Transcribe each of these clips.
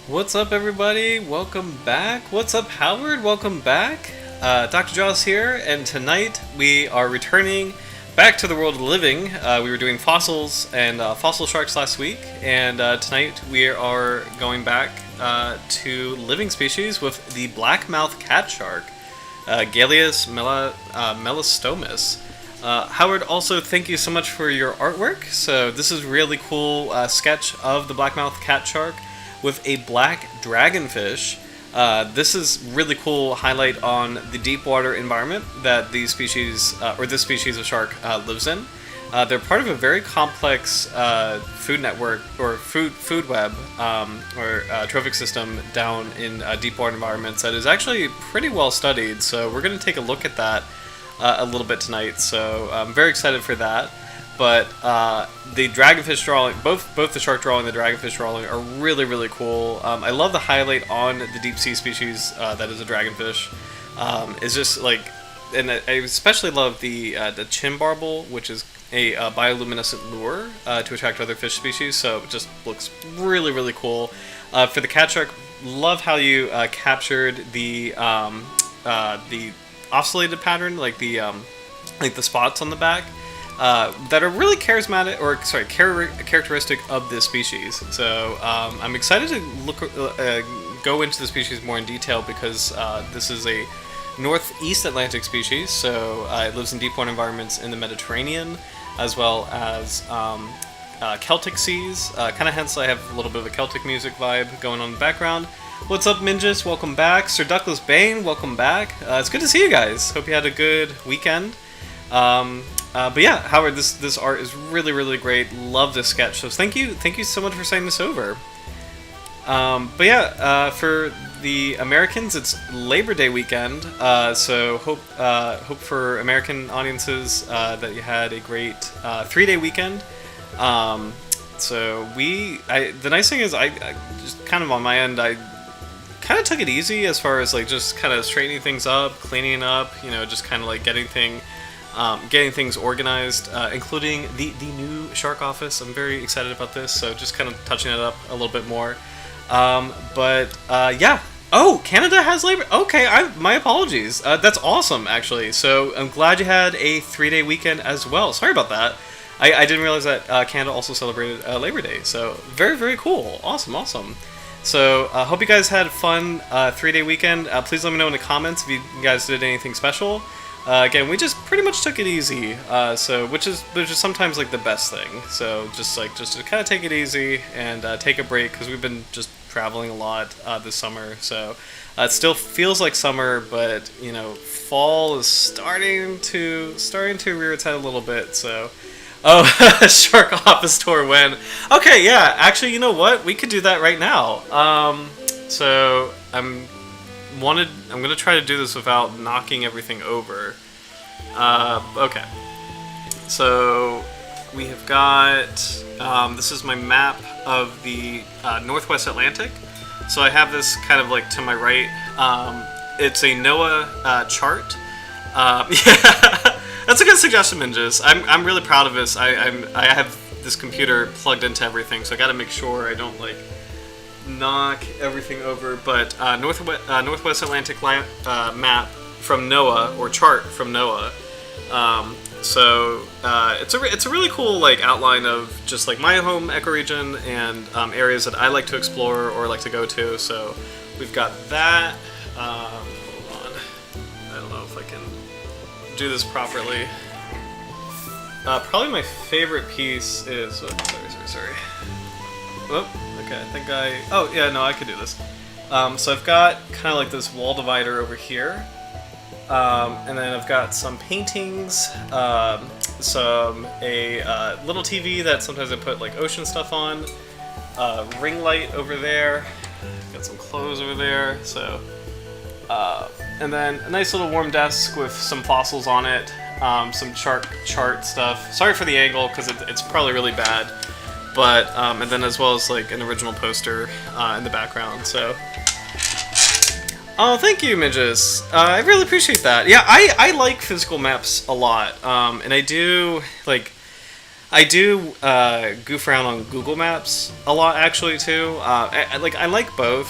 What's up, everybody? Welcome back. What's up, Howard? Welcome back. Dr. Jaws here, and tonight we are returning back to the world of the living. We were doing fossils and fossil sharks last week, and tonight we are going back to living species with the Blackmouth Catshark, Galeus melastomus. Howard, also thank you so much for your artwork. So this is really cool sketch of the Blackmouth Catshark with a black dragonfish. This is really cool highlight on the deep water environment that these species, or this species of shark, lives in. They're part of a very complex food network, or food web, or trophic system down in deep water environments that is actually pretty well studied. So we're going to take a look at that a little bit tonight. So I'm very excited for that. But the dragonfish drawing, both the shark drawing and the dragonfish drawing are really cool. I love the highlight on the deep sea species that is a dragonfish. It's just like, and I especially love the chin barbel, which is a bioluminescent lure to attract other fish species. So it just looks really cool. For the cat shark, love how you captured the oscillated pattern, like the spots on the back. That are really charismatic, or sorry, characteristic of this species. So I'm excited to go into the species more in detail because this is a northeast Atlantic species. So it lives in deep water environments in the Mediterranean, as well as Celtic seas. Kind of hence I have a little bit of a Celtic music vibe going on in the background. What's up, Mingus? Welcome back. Sir Duckless Bane, welcome back. It's good to see you guys. Hope you had a good weekend. But yeah, Howard, this art is really great. Love this sketch. So thank you so much for sending this over. But yeah, for the Americans, it's Labor Day weekend. So hope for American audiences that you had a great 3-day weekend. So the nice thing is I just kind of on my end I kind of took it easy as far as like just kind of straightening things up, cleaning up, just kind of like getting things organized, including the new shark office. I'm very excited about this, so just kind of touching it up a little bit more. Yeah. Oh, Canada has labor. Okay, my apologies. That's awesome, actually. So I'm glad you had a 3-day weekend as well. Sorry about that. I didn't realize that Canada also celebrated Labor Day. So very cool. Awesome. So hope you guys had a fun 3-day weekend. Please let me know in the comments if you guys did anything special. Again, we just pretty much took it easy, so which is sometimes like the best thing. So just to kind of take it easy and take a break because we've been just traveling a lot this summer. So it still feels like summer, but fall is starting to rear its head a little bit. So shark office tour when? Okay, yeah. Actually, you know what? We could do that right now. So I'm gonna try to do this without knocking everything over. Okay. So we have got. This is my map of the Northwest Atlantic. So I have this kind of like to my right. It's a NOAA chart. Yeah, that's a good suggestion, Mingus. I'm really proud of this. I have this computer plugged into everything, so I got to make sure I don't like knock everything over, but Northwest Atlantic map from NOAA, or chart from NOAA. So it's a really cool like outline of just like my home ecoregion and areas that I like to explore or like to go to. So we've got that. Hold on, I don't know if I can do this properly. Probably my favorite piece is. Sorry. Oh, okay, oh, yeah, no, I could do this. So I've got kind of like this wall divider over here. And then I've got some paintings, a little TV that sometimes I put like ocean stuff on, ring light over there, got some clothes over there, so, and then a nice little warm desk with some fossils on it, some chart stuff. Sorry for the angle, because it's probably really bad. But, and then as well as like an original poster in the background, so. Oh, thank you, Midges. I really appreciate that. Yeah, I like physical maps a lot, and I do, like, I do goof around on Google Maps a lot, actually, too. I like both.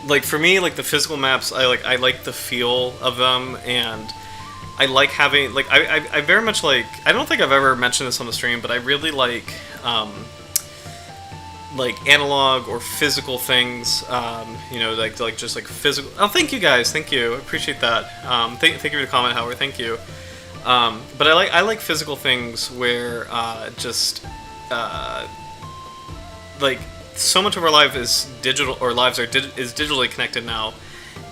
Like for me, like the physical maps, I like the feel of them, and I like having I very much like. I don't think I've ever mentioned this on the stream, but I really like analog or physical things. Like just like physical. Oh, thank you guys, thank you, I appreciate that. Thank you for the comment, Howard. Thank you. But I like physical things where like so much of our life is digital, or lives is digitally connected now,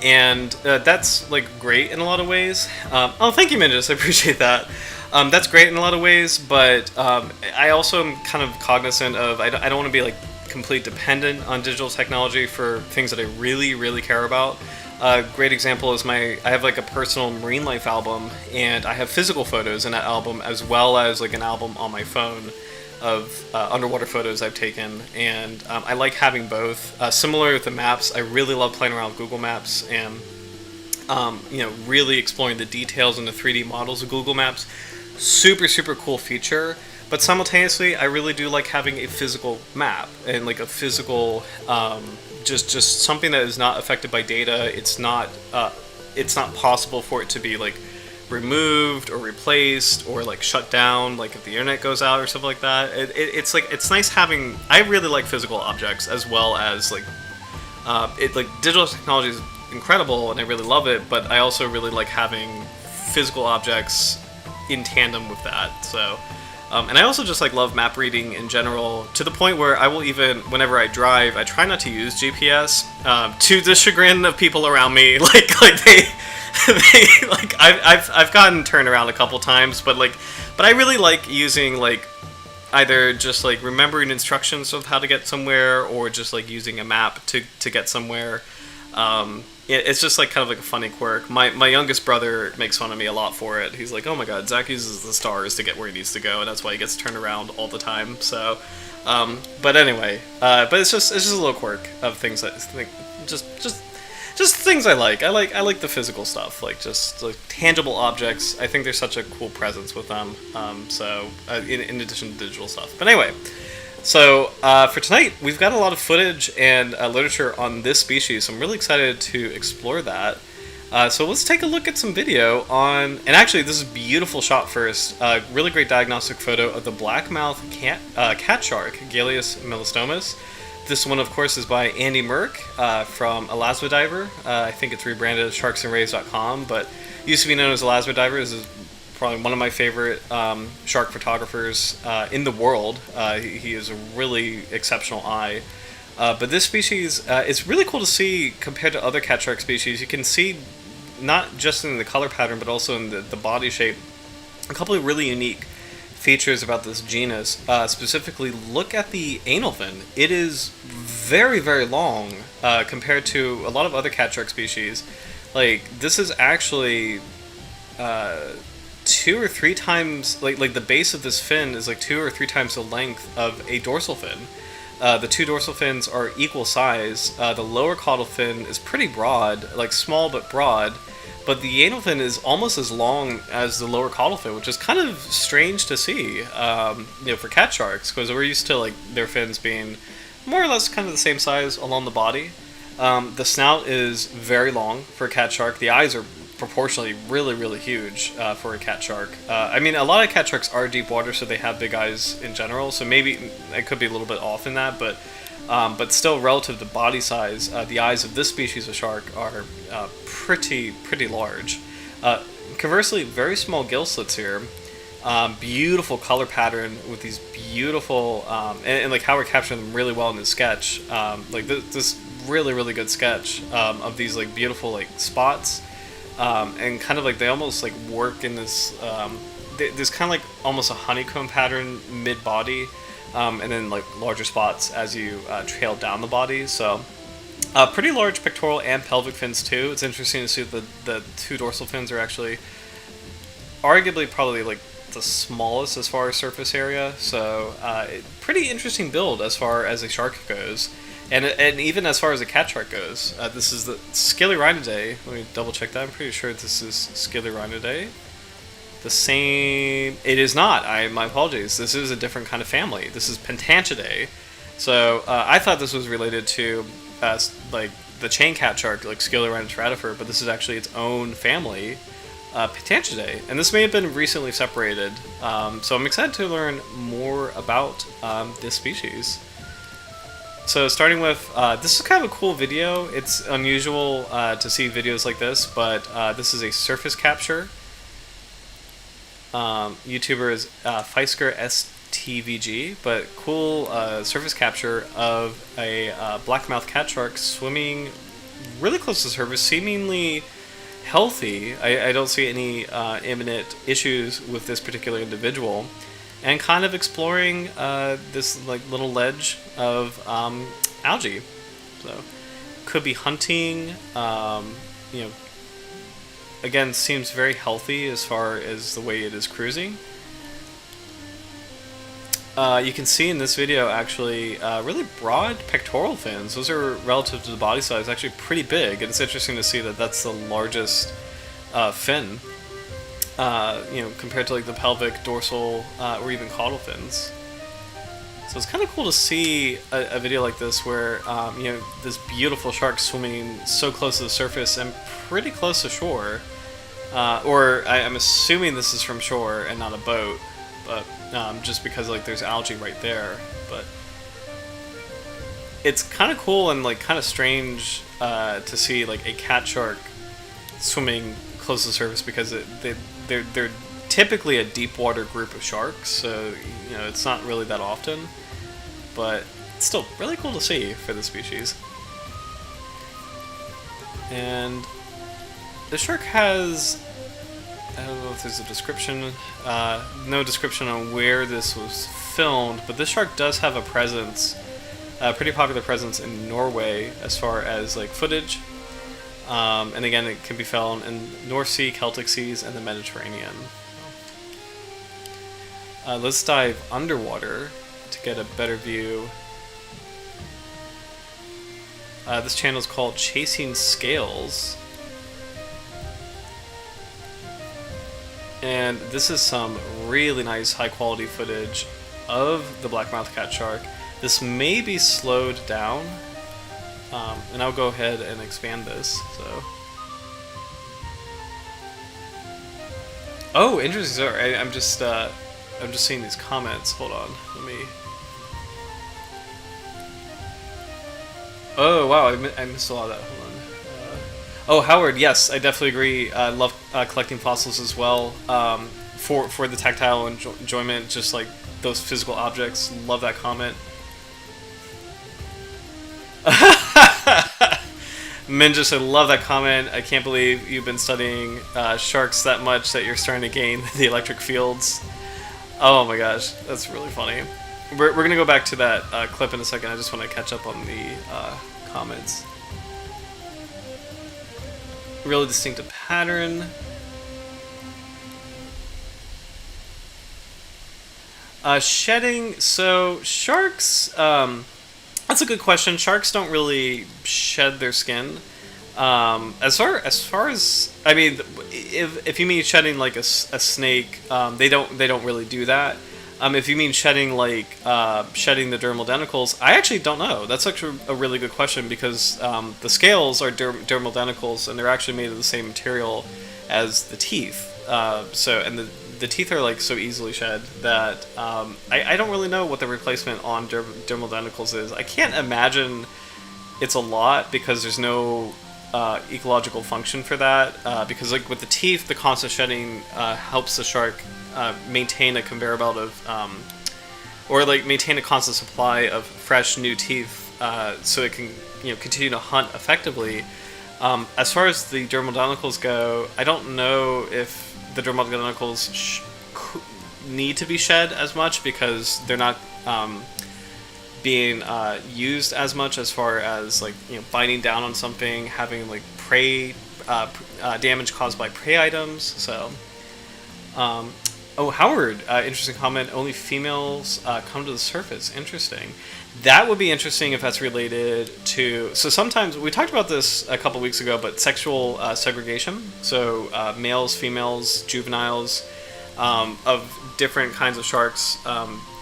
and that's like great in a lot of ways. Oh, thank you, Mingus. I appreciate that. That's great in a lot of ways, but I also am kind of cognizant of I don't want to be like completely dependent on digital technology for things that I really, really care about. A great example is I have like a personal marine life album, and I have physical photos in that album as well as like an album on my phone of underwater photos I've taken, and I like having both. Similar with the maps, I really love playing around with Google Maps and really exploring the details and the 3D models of Google Maps. Super, super cool feature. But simultaneously, I really do like having a physical map and like a physical, just something that is not affected by data. It's not possible for it to be like removed or replaced or like shut down, like if the internet goes out or something like that. It's nice having. I really like physical objects as well as like digital technology is incredible and I really love it, but I also really like having physical objects in tandem with that. So. And I also just like love map reading in general, to the point where I will even, whenever I drive, I try not to use GPS, to the chagrin of people around me. Like they like I've gotten turned around a couple times, but I really like using like either just like remembering instructions of how to get somewhere, or just like using a map to get somewhere. It's just like kind of like a funny quirk. My youngest brother makes fun of me a lot for it. He's like, "Oh my God, Zach uses the stars to get where he needs to go, and that's why he gets turned around all the time." So, but anyway, but it's just a little quirk of things that just things I like. I like the physical stuff, like just like tangible objects. I think there's such a cool presence with them. In addition to digital stuff. But anyway. So, for tonight, we've got a lot of footage and literature on this species, so I'm really excited to explore that. So let's take a look at some video on, and actually this is a beautiful shot first, really great diagnostic photo of the Blackmouth Catshark, Galeus melastomus. This one, of course, is by Andy Merck from Elasmodiver. I think it's rebranded as sharksandwaves.com, but used to be known as Elasmodiver. This is probably one of my favorite shark photographers in the world. He is a really exceptional eye. But this species, it's really cool to see compared to other cat shark species. You can see not just in the color pattern, but also in the body shape, a couple of really unique features about this genus. Specifically, look at the anal fin. It is very, very long compared to a lot of other cat shark species. Like, this is actually 2 or 3 times, like the base of this fin is like 2 or 3 times the length of a dorsal fin. The 2 dorsal fins are equal size. The lower caudal fin is pretty broad, like small but broad, but the anal fin is almost as long as the lower caudal fin, which is kind of strange to see, for cat sharks, because we're used to like their fins being more or less kind of the same size along the body. The snout is very long for a cat shark. The eyes are proportionally really, really huge for a cat shark. I mean, a lot of cat sharks are deep water, so they have big eyes in general, so maybe it could be a little bit off in that, but still, relative to body size, the eyes of this species of shark are pretty large. Conversely, very small gill slits here. Beautiful color pattern with these beautiful, and like how we're capturing them really well in the sketch. Like this really good sketch of these like beautiful like spots. And kind of like they almost like work in this there's kind of like almost a honeycomb pattern mid-body, and then like larger spots as you trail down the body. So pretty large pectoral and pelvic fins too. It's interesting to see that the 2 dorsal fins are actually arguably probably like the smallest as far as surface area. So pretty interesting build as far as a shark goes. And even as far as a cat shark goes, this is the Scilurinidae. Let me double check that. I'm pretty sure this is Scilurinidae. the same. It is not. My apologies. This is a different kind of family. This is Pentanchidae. So I thought this was related to like the chain cat shark, like Scaleorhinus radifer, but this is actually its own family, Pentanchidae, and this may have been recently separated. So I'm excited to learn more about this species. So starting with, this is kind of a cool video. It's unusual to see videos like this, but this is a surface capture. YouTuber is Feisker STVG, but cool surface capture of a Blackmouth Catshark swimming really close to the surface, seemingly healthy. I don't see any imminent issues with this particular individual, and kind of exploring this like little ledge of algae. So could be hunting. You know, again, seems very healthy as far as the way it is cruising. You can see in this video actually really broad pectoral fins. Those are relative to the body size actually pretty big, and it's interesting to see that that's the largest fin. You know, compared to like the pelvic, dorsal, or even caudal fins. So it's kind of cool to see a video like this where you know, this beautiful shark swimming so close to the surface and pretty close to shore. I'm assuming this is from shore and not a boat, but just because like there's algae right there. But it's kind of cool and like kind of strange to see like a cat shark swimming close to the surface, because they're typically a deep water group of sharks, so you know it's not really that often, but it's still really cool to see for the species. And the shark has, I don't know if there's a description, no description on where this was filmed, but this shark does have a presence, a pretty popular presence in Norway as far as like footage. And again, it can be found in North Sea, Celtic Seas, and the Mediterranean. Let's dive underwater to get a better view. This channel is called Chasing Scales. And this is some really nice high quality footage of the Blackmouth Catshark. This may be slowed down. And I'll go ahead and expand this. So, oh, interesting. Sorry, I'm just seeing these comments. Hold on, let me. Oh wow, I missed a lot of that. Hold on. Oh, Howard, yes, I definitely agree. I love collecting fossils as well. For the tactile enjoyment, just like those physical objects. Love that comment. Minjus, I love that comment. I can't believe you've been studying sharks that much that you're starting to gain the electric fields. Oh my gosh, that's really funny. We're going to go back to that clip in a second. I just want to catch up on the comments. Really distinctive pattern. Shedding. So sharks... that's a good question. Sharks don't really shed their skin. As far as I mean, if you mean shedding like a snake, they don't really do that. If you mean shedding like shedding the dermal denticles, I actually don't know. That's actually a really good question, because the scales are dermal denticles, and they're actually made of the same material as the teeth. And the teeth are like so easily shed that I don't really know what the replacement on dermal denticles is. I can't imagine it's a lot, because there's no ecological function for that. Because like with the teeth, the constant shedding helps the shark maintain a conveyor belt of, or like maintain a constant supply of fresh new teeth, so it can continue to hunt effectively. As far as the dermal denticles go, I don't know if the dermal denticles need to be shed as much, because they're not being used as much as far as like biting down on something, having like prey damage caused by prey items. So, oh, Howard, interesting comment. Only females come to the surface. Interesting. That would be interesting if that's related to... So sometimes, we talked about this a couple weeks ago, but sexual segregation. So males, females, juveniles. of different kinds of sharks.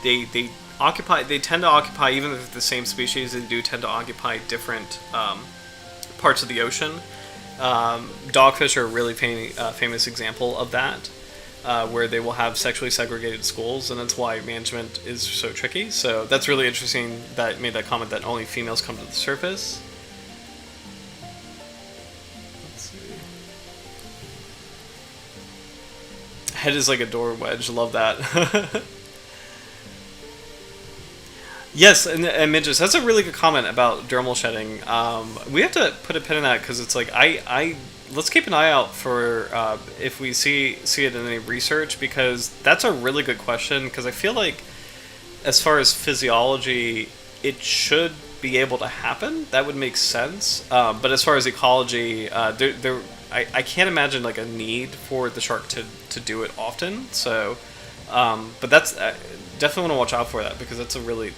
They tend to occupy, even if they're the same species, they do tend to occupy different parts of the ocean. Dogfish are a really famous example of that, where they will have sexually segregated schools, and that's why management is so tricky. So that's really interesting that made that comment that only females come to the surface. Let's see. Head is like a door wedge. Love that. Yes, and midges. That's a really good comment about dermal shedding. We have to put a pin in that because it's like let's keep an eye out for if we see it in any research, because that's a really good question. Because I feel like as far as physiology, it should be able to happen. That would make sense. But as far as ecology, I can't imagine like a need for the shark to do it often. So, but that's. Definitely want to watch out for that, because it's a really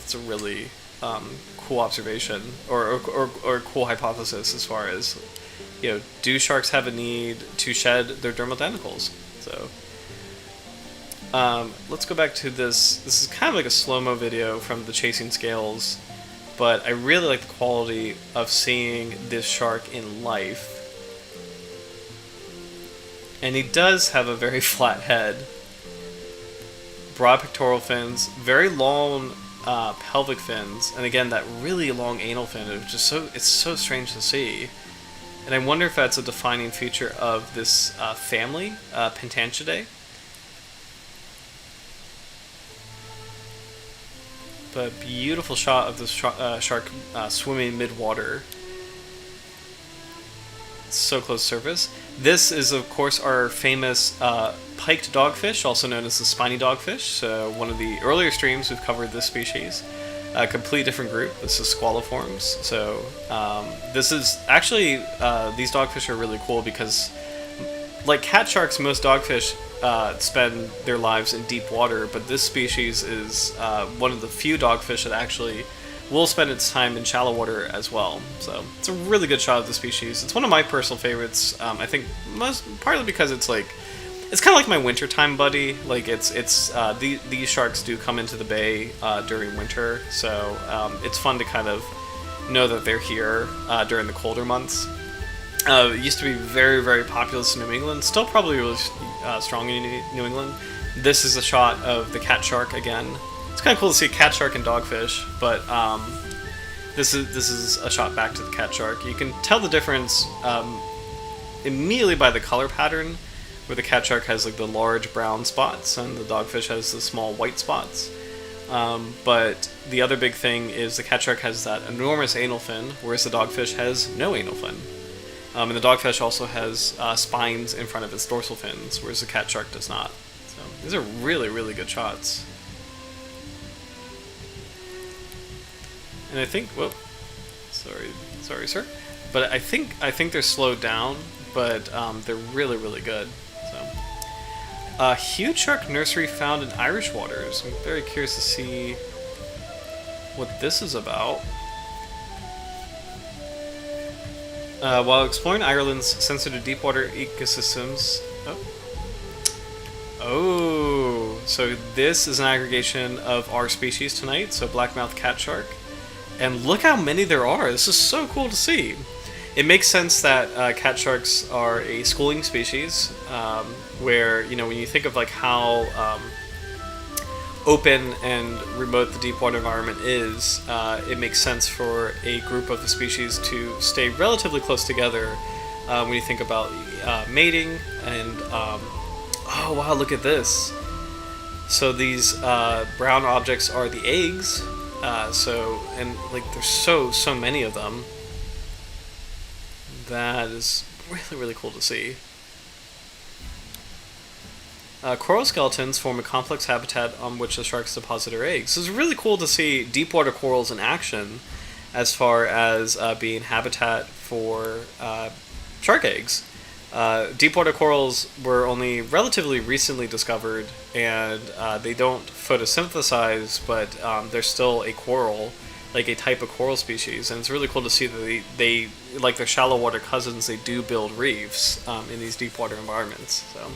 cool observation or cool hypothesis as far as, do sharks have a need to shed their dermal denticles? So let's go back to this. This is kind of like a slow-mo video from the Chasing Scales, but I really like the quality of seeing this shark in life. And he does have a very flat head. Broad pectoral fins, very long pelvic fins, and again that really long anal fin, it's so strange to see. And I wonder if that's a defining feature of this family, Pentanchidae. But beautiful shot of the shark swimming mid-water. So close surface. This is, of course, our famous piked dogfish, also known as the spiny dogfish. So one of the earlier streams we've covered this species. A complete different group. This is squaliforms. So this is actually, these dogfish are really cool because, like cat sharks, most dogfish spend their lives in deep water, but this species is one of the few dogfish that actually will spend its time in shallow water as well. So it's a really good shot of the species. It's one of my personal favorites. I think partly because it's kind of like my wintertime buddy. Like these sharks do come into the bay during winter, so it's fun to kind of know that they're here during the colder months. It used to be very, very populous in New England. Still probably really strong in New England. This is a shot of the cat shark again. It's kind of cool to see a cat shark and dogfish, but this is a shot back to the cat shark. You can tell the difference immediately by the color pattern, where the cat shark has like the large brown spots and the dogfish has the small white spots. But the other big thing is the cat shark has that enormous anal fin, whereas the dogfish has no anal fin. And the dogfish also has spines in front of its dorsal fins, whereas the cat shark does not. So these are really, really good shots. And I think, whoop, sorry, sir. But I think they're slowed down, but they're really, really good. So, a huge shark nursery found in Irish waters. I'm very curious to see what this is about. While exploring Ireland's sensitive deepwater ecosystems, so this is an aggregation of our species tonight. So Blackmouth Catshark. And look how many there are. This is so cool to see. It makes sense that cat sharks are a schooling species, where, when you think of like how open and remote the deep water environment is, it makes sense for a group of the species to stay relatively close together when you think about mating and, oh wow, look at this. So these brown objects are the eggs. There's so many of them. That is really, really cool to see. Coral skeletons form a complex habitat on which the sharks deposit their eggs. So it's really cool to see deep water corals in action as far as being habitat for shark eggs. Deepwater corals were only relatively recently discovered, and they don't photosynthesize, but they're still a coral, like a type of coral species. And it's really cool to see that they like their shallow water cousins, they do build reefs in these deep water environments. So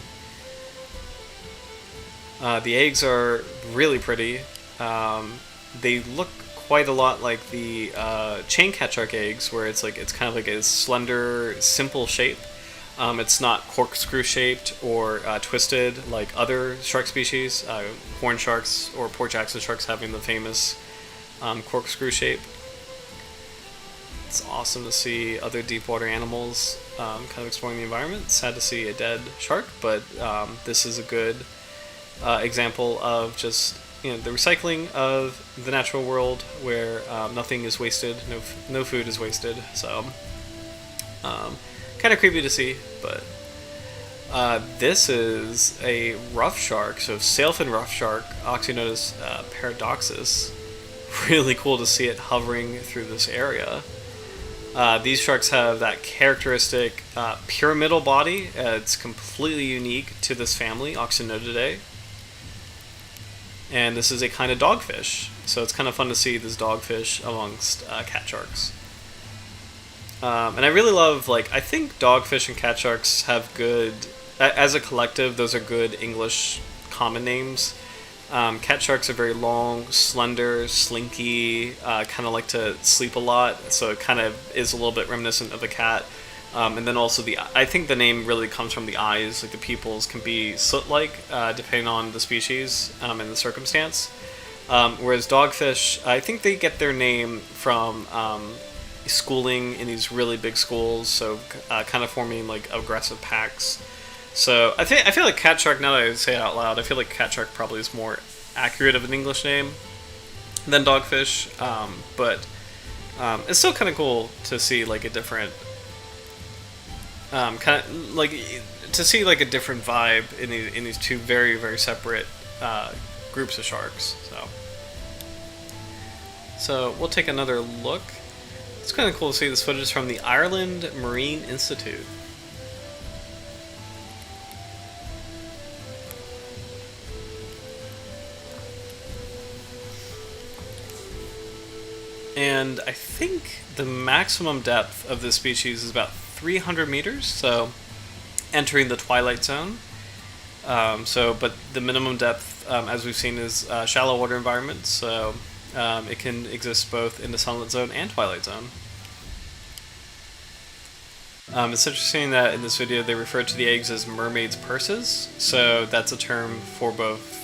The eggs are really pretty. They look quite a lot like the chain catshark eggs, where it's kind of like a slender, simple shape. It's not corkscrew shaped or twisted like other shark species, horn sharks or Port Jackson sharks having the famous corkscrew shape. It's awesome to see other deep water animals kind of exploring the environment. Sad to see a dead shark, but this is a good example of just the recycling of the natural world, where nothing is wasted, no food is wasted. So kind of creepy to see, but this is a rough shark, so sailfin rough shark, Oxynotus paradoxus. Really cool to see it hovering through this area. These sharks have that characteristic pyramidal body. It's completely unique to this family, Oxynotidae. And this is a kind of dogfish, so it's kind of fun to see this dogfish amongst cat sharks. And I really love, I think dogfish and cat sharks have good, as a collective, those are good English common names. Cat sharks are very long, slender, slinky, kind of like to sleep a lot, so it kind of is a little bit reminiscent of a cat. And then also I think the name really comes from the eyes, like the pupils can be slit-like, depending on the species and the circumstance. Whereas dogfish, I think they get their name from schooling in these really big schools, so kind of forming like aggressive packs. So I feel like cat shark, now that I say it out loud, I feel like cat shark probably is more accurate of an English name than dogfish, but it's still kind of cool to see like a different kind of like to see like a different vibe in these two very, very separate groups of sharks. So we'll take another look. It's kind of cool to see this footage from the Ireland Marine Institute. And I think the maximum depth of this species is about 300 meters, so entering the twilight zone. But the minimum depth, as we've seen, is shallow water environments, so it can exist both in the sunlit zone and twilight zone. It's interesting that in this video they refer to the eggs as mermaids' purses, so that's a term for both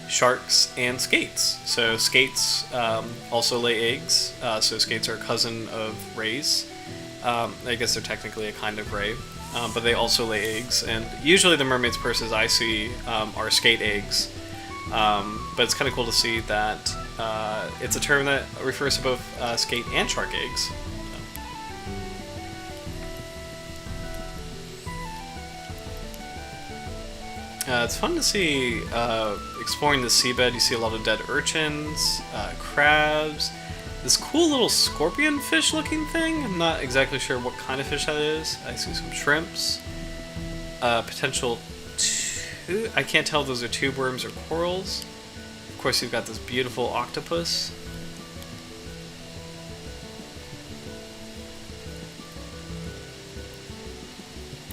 sharks and skates. So skates also lay eggs, so skates are a cousin of rays. I guess they're technically a kind of ray, but they also lay eggs, and usually the mermaid's purses I see are skate eggs, but it's kind of cool to see that it's a term that refers to both skate and shark eggs. It's fun to see exploring the seabed. You see a lot of dead urchins, crabs, this cool little scorpion fish looking thing. I'm not exactly sure what kind of fish that is. I see some shrimps, potential I can't tell if those are tube worms or corals. Of course, you've got this beautiful octopus.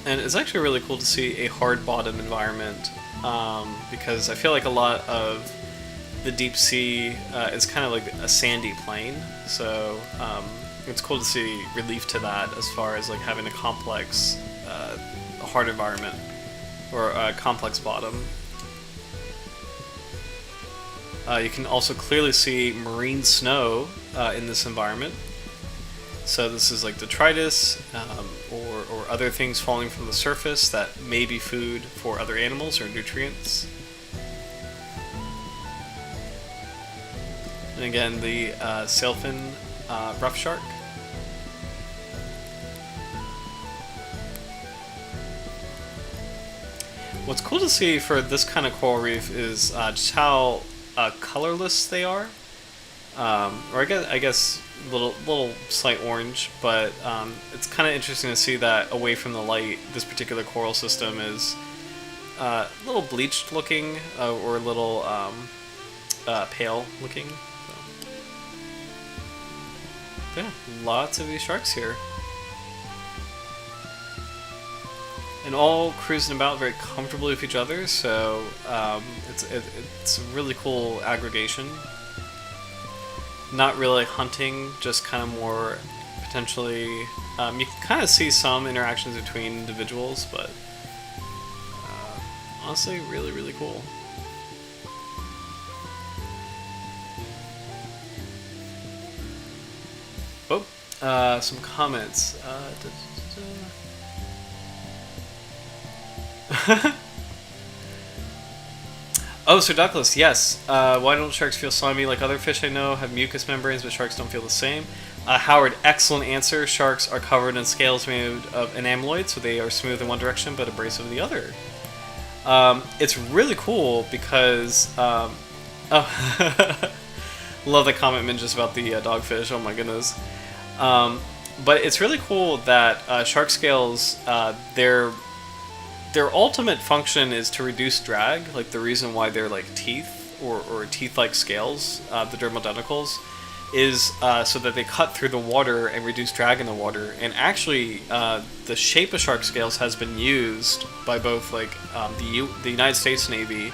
And it's actually really cool to see a hard bottom environment, because I feel like a lot of the deep sea is kind of like a sandy plain, so it's cool to see relief to that as far as like having a complex, a hard environment, or a complex bottom. You can also clearly see marine snow in this environment. So this is like detritus or other things falling from the surface that may be food for other animals or nutrients. And again, the sailfin rough shark. What's cool to see for this kind of coral reef is just how colorless they are. Or I guess little slight orange, but it's kind of interesting to see that away from the light, this particular coral system is a little bleached looking, or a little pale looking. So, yeah, lots of these sharks here. and all cruising about very comfortably with each other. So it's a really cool aggregation. Not really hunting, just kind of more potentially. You can kind of see some interactions between individuals, but honestly, really, really cool. Oh, some comments. Oh, Sir Douglas, yes. Why don't sharks feel slimy like other fish I know? Have mucous membranes, but sharks don't feel the same. Howard, excellent answer. Sharks are covered in scales made of an amyloid, so they are smooth in one direction but abrasive in the other. It's really cool because... oh, love the comment, Min, just about the dogfish. Oh my goodness. But it's really cool that shark scales, their ultimate function is to reduce drag. Like the reason why they're like teeth or teeth-like scales, the dermal denticles, is so that they cut through the water and reduce drag in the water. And actually, the shape of shark scales has been used by both like the United States Navy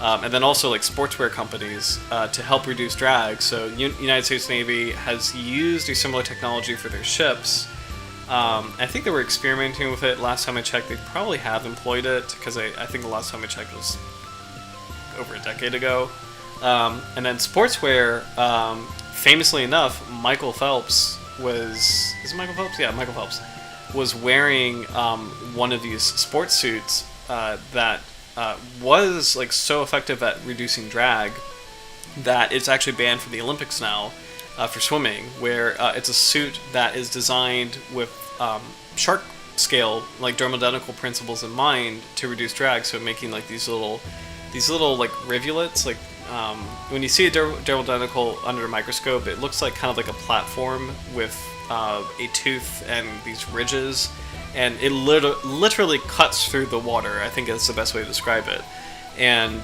and then also like sportswear companies to help reduce drag. So United States Navy has used a similar technology for their ships. I think they were experimenting with it. Last time I checked, they probably have employed it, because I think the last time I checked was over a decade ago. And then sportswear, famously enough, Michael Phelps was... Is it Michael Phelps? Yeah, Michael Phelps was wearing one of these sports suits that was like so effective at reducing drag that it's actually banned from the Olympics now. For swimming, where it's a suit that is designed with shark scale, like dermodentical principles in mind to reduce drag. So making like these little like rivulets. Like when you see a dermodentical under a microscope, it looks like kind of like a platform with a tooth and these ridges, and it literally cuts through the water. I think that's the best way to describe it. And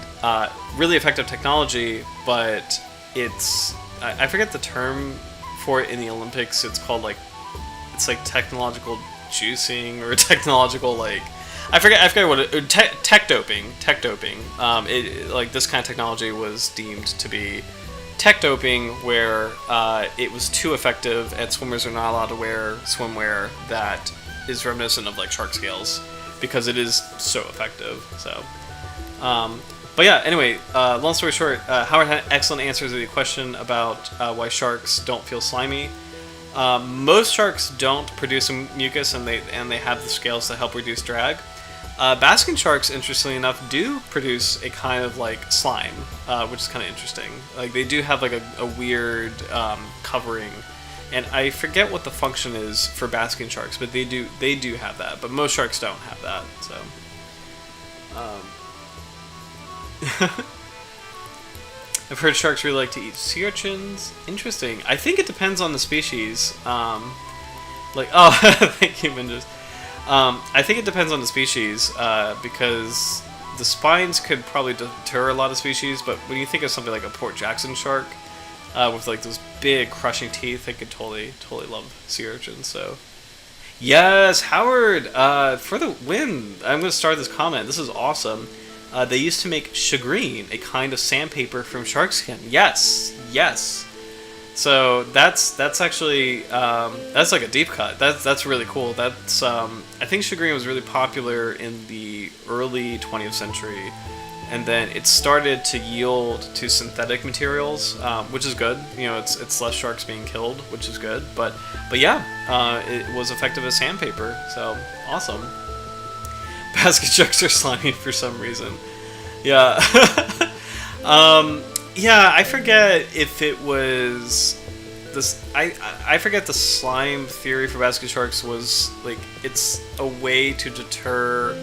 really effective technology, but it's... I forget the term for it in the Olympics. It's called like, it's like technological juicing or technological like, I forget what it, tech doping. Like this kind of technology was deemed to be tech doping, where it was too effective and swimmers are not allowed to wear swimwear that is reminiscent of like shark scales because it is so effective. So. But yeah, anyway, long story short, Howard had excellent answers to the question about why sharks don't feel slimy. Most sharks don't produce mucus, and they have the scales to help reduce drag. Basking sharks, interestingly enough, do produce a kind of like slime, which is kind of interesting. Like they do have like a weird covering, and I forget what the function is for basking sharks, but they do have that. But most sharks don't have that, so. I've heard sharks really like to eat sea urchins. Interesting. I think it depends on the species. Like, oh, thank you, Minjas. I think it depends on the species because the spines could probably deter a lot of species, but when you think of something like a Port Jackson shark with like those big crushing teeth, they could totally love sea urchins. So, yes, Howard, for the win. I'm going to start this comment. This is awesome. They used to make shagreen, a kind of sandpaper from shark skin. Yes. So that's actually that's like a deep cut. That's really cool. That's I think shagreen was really popular in the early 20th century, and then it started to yield to synthetic materials, which is good. You know, it's less sharks being killed, which is good. But yeah, it was effective as sandpaper. So awesome. Basket sharks are slimy for some reason. Yeah. Yeah, I forget if it was this. I forget the slime theory for basket sharks was like it's a way to deter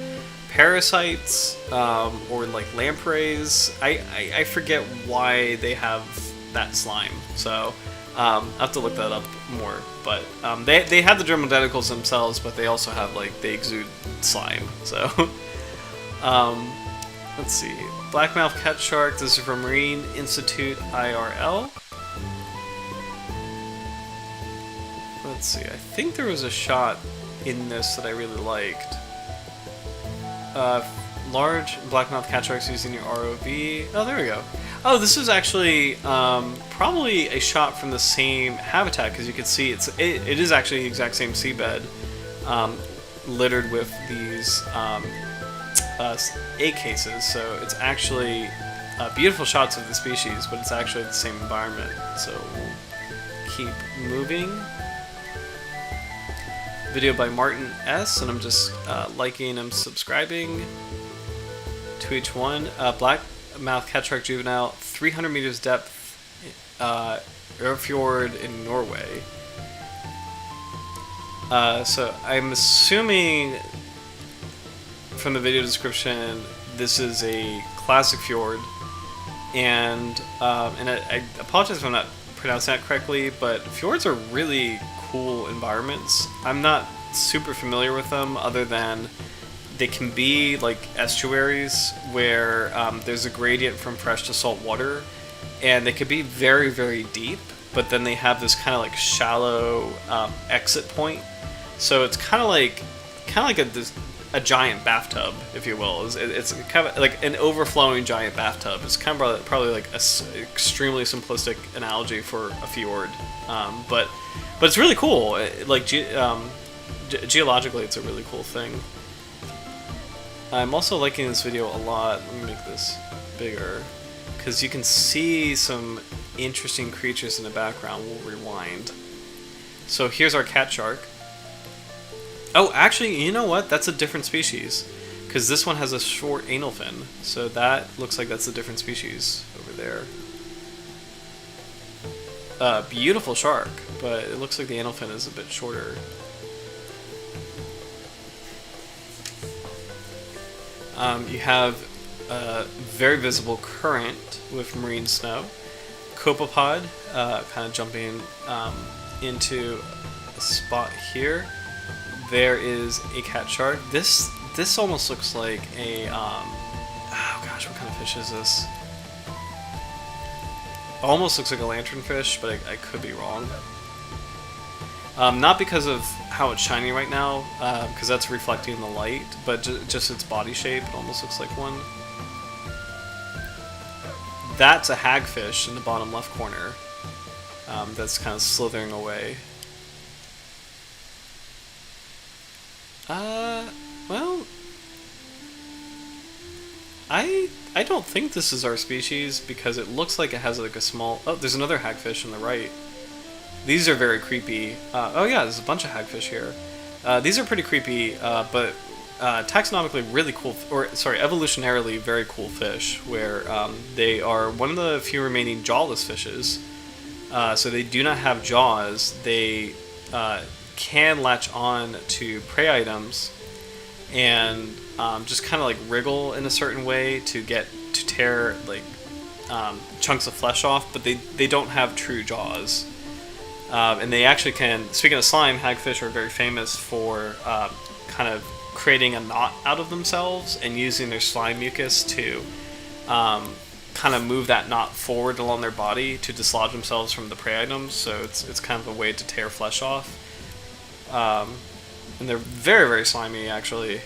parasites or like lampreys. I forget why they have that slime. So I'll have to look that up more. But they have the dermodenticles themselves, but they also have like they exude slime. So let's see. Blackmouth Catshark. This is from Marine Institute IRL. Let's see. I think there was a shot in this that I really liked. Uh, large blackmouth catsharks using your ROV. Oh, there we go. Oh, this is actually probably a shot from the same habitat, because you can see it is actually the exact same seabed, littered with these egg cases. So it's actually beautiful shots of the species, but it's actually the same environment. So we'll keep moving. Video by Martin S, and I'm just liking and subscribing to each one. Blackmouth Catshark juvenile, 300 meters depth, Fjord in Norway. So I'm assuming from the video description this is a classic fjord, and I apologize if I'm not pronouncing that correctly, but fjords are really cool environments. I'm not super familiar with them, other than they can be like estuaries where there's a gradient from fresh to salt water, and they could be very, very deep, but then they have this kind of like shallow exit point. So it's kind of like a giant bathtub, if you will. It's kind of like an overflowing giant bathtub. It's kind of probably like an extremely simplistic analogy for a fjord, but it's really cool. Like geologically, it's a really cool thing. I'm also liking this video a lot. Let me make this bigger, because you can see some interesting creatures in the background. We'll rewind. So here's our cat shark. Oh, actually, you know what? That's a different species, because this one has a short anal fin. So that looks like that's a different species over there. Beautiful shark, but it looks like the anal fin is a bit shorter. You have a very visible current with marine snow. Copepod, kind of jumping into a spot here. There is a cat shark. This almost looks like a oh gosh, what kind of fish is this? Almost looks like a lanternfish, but I could be wrong. Not because of how it's shiny right now, because that's reflecting the light, but just its body shape. It almost looks like one. That's a hagfish in the bottom left corner. That's kind of slithering away. Well, I don't think this is our species, because it looks like it has like a small... Oh, there's another hagfish on the right. These are very creepy. Oh yeah, there's a bunch of hagfish here. These are pretty creepy, but taxonomically really cool, or sorry, evolutionarily very cool fish, where they are one of the few remaining jawless fishes. So they do not have jaws. They can latch on to prey items and just kind of like wriggle in a certain way to tear like chunks of flesh off, but they don't have true jaws. And they actually can, speaking of slime, hagfish are very famous for kind of creating a knot out of themselves and using their slime mucus to kind of move that knot forward along their body to dislodge themselves from the prey items. So it's kind of a way to tear flesh off. And they're very, very slimy, actually.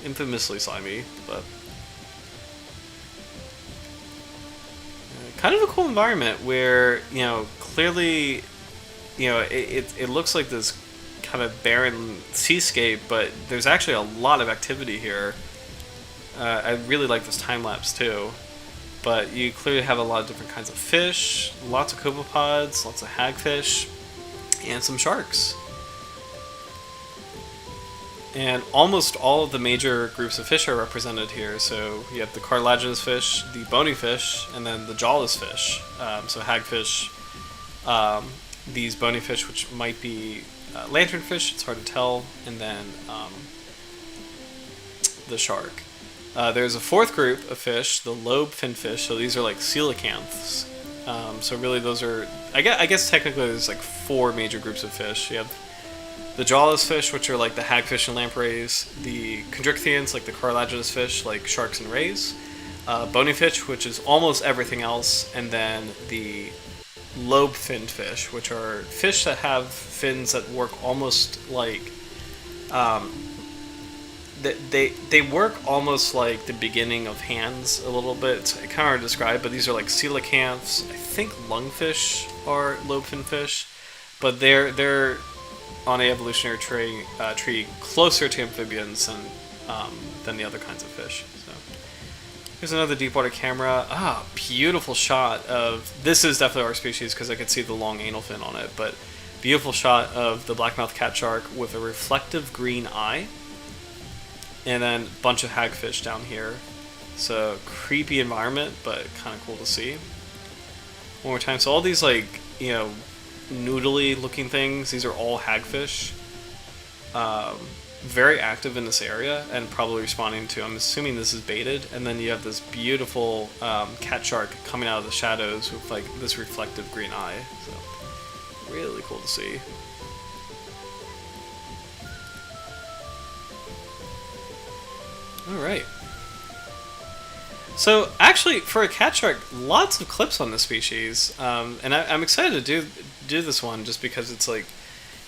Infamously slimy, but kind of a cool environment where, you know, clearly, you know, it looks like this kind of barren seascape, but there's actually a lot of activity here. I really like this time lapse too, but you clearly have a lot of different kinds of fish, lots of copepods, lots of hagfish, and some sharks. And almost all of the major groups of fish are represented here. So you have the cartilaginous fish, the bony fish, and then the jawless fish. So hagfish, these bony fish, which might be lanternfish, it's hard to tell, and then the shark. There's a fourth group of fish, the lobe fin fish. So these are like coelacanths. So really those are, I guess technically there's like four major groups of fish. You have the jawless fish, which are like the hagfish and lampreys, the chondrichthyans, like the cartilaginous fish, like sharks and rays, bony fish, which is almost everything else, and then the lobe-finned fish, which are fish that have fins that work almost like they work almost like the beginning of hands a little bit. It's kind of hard to describe, but these are like coelacanths. I think lungfish are lobefin fish, but they're on a evolutionary tree closer to amphibians than the other kinds of fish. So here's another deepwater camera. Ah, beautiful shot of, this is definitely our species because I could see the long anal fin on it, but beautiful shot of the Blackmouth Catshark with a reflective green eye. And then a bunch of hagfish down here. So creepy environment, but kind of cool to see. One more time. So all these like, you know, noodly looking things, these are all hagfish. Very active in this area and probably responding to, I'm assuming this is baited. And then you have this beautiful cat shark coming out of the shadows with like this reflective green eye. So really cool to see. Alright. So, actually, for a cat shark, lots of clips on this species, and I'm excited to do this one just because it's like,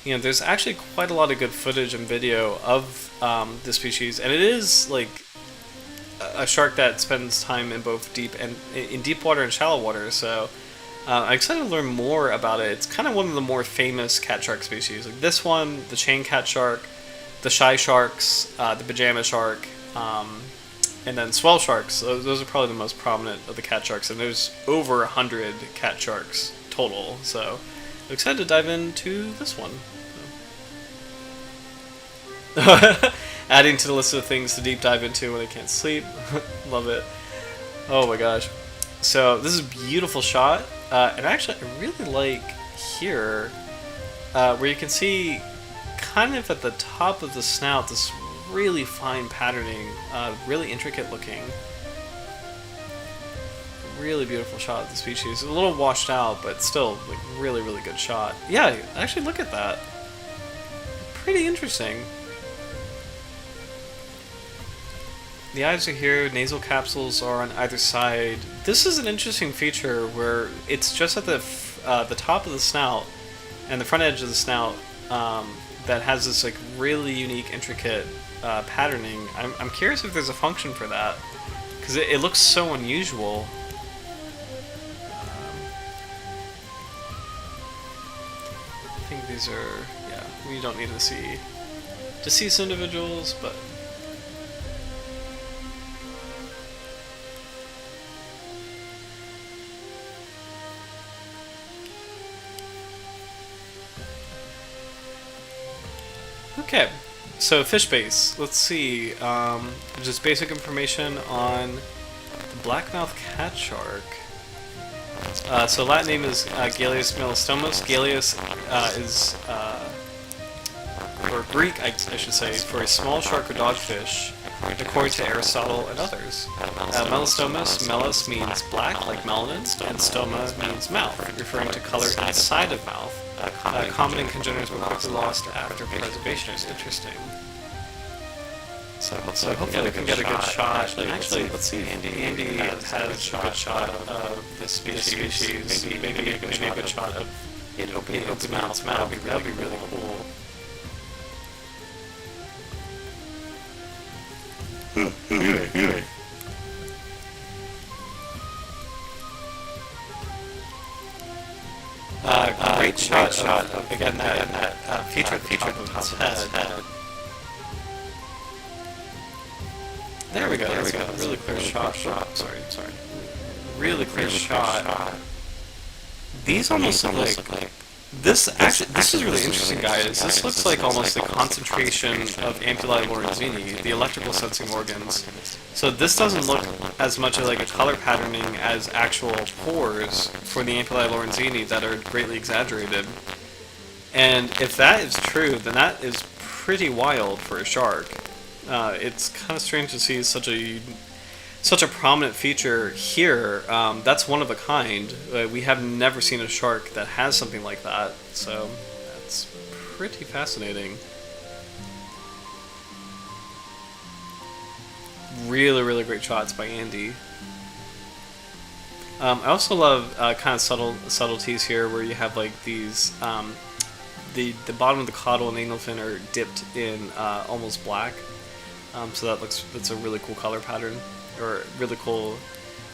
you know, there's actually quite a lot of good footage and video of this species, and it is like a shark that spends time in both deep water and shallow water. So, I'm excited to learn more about it. It's kind of one of the more famous cat shark species, like this one, the chain cat shark, the shy sharks, the pajama shark. And then swell sharks, those are probably the most prominent of the cat sharks, and there's over 100 cat sharks total, so I'm excited to dive into this one. So. Adding to the list of things to deep dive into when I can't sleep. Love it. Oh my gosh. So this is a beautiful shot, and actually I really like here, where you can see kind of at the top of the snout this really fine patterning, really intricate looking. Really beautiful shot of the species. A little washed out, but still like really, really good shot. Yeah, actually look at that. Pretty interesting. The eyes are here, nasal capsules are on either side. This is an interesting feature where it's just at the top of the snout and the front edge of the snout that has this like really unique, intricate patterning. I'm curious if there's a function for that, because it looks so unusual. I think these are, yeah, we don't need to see deceased individuals, but okay. So fish base, let's see, just basic information on the Blackmouth Catshark. So Latin name is Galeus melastomus. Galeus is, or Greek I should say, for a small shark or dogfish, according to Aristotle and others. Melastomus, melas means black, like melanin, and stoma means mouth, referring to color inside of mouth. Common congenitors were quickly lost after preservation. It's interesting. So hopefully we can get a good shot. Actually, let's see. Andy has a good shot of this species. Maybe a good shot of it opening its mouth. That'd be really cool. Great shot of, again, that feature at the top of its head. There we go. Really clear shot. Sorry. Really clear shot. These almost look like this. Actually, this is really interesting, guys. This looks like almost the concentration of ampullae lorenzini, the electrical sensing organs. So this doesn't look as much like a color patterning as actual pores for the ampullae lorenzini that are greatly exaggerated. And if that is true, then that is pretty wild for a shark. It's kind of strange to see such a prominent feature here. That's one of a kind. We have never seen a shark that has something like that, so that's pretty fascinating. Really, really great shots by Andy. I also love kind of subtleties here where you have like these, the bottom of the caudal and anal fin are dipped in almost black. So that's a really cool color pattern, or a really cool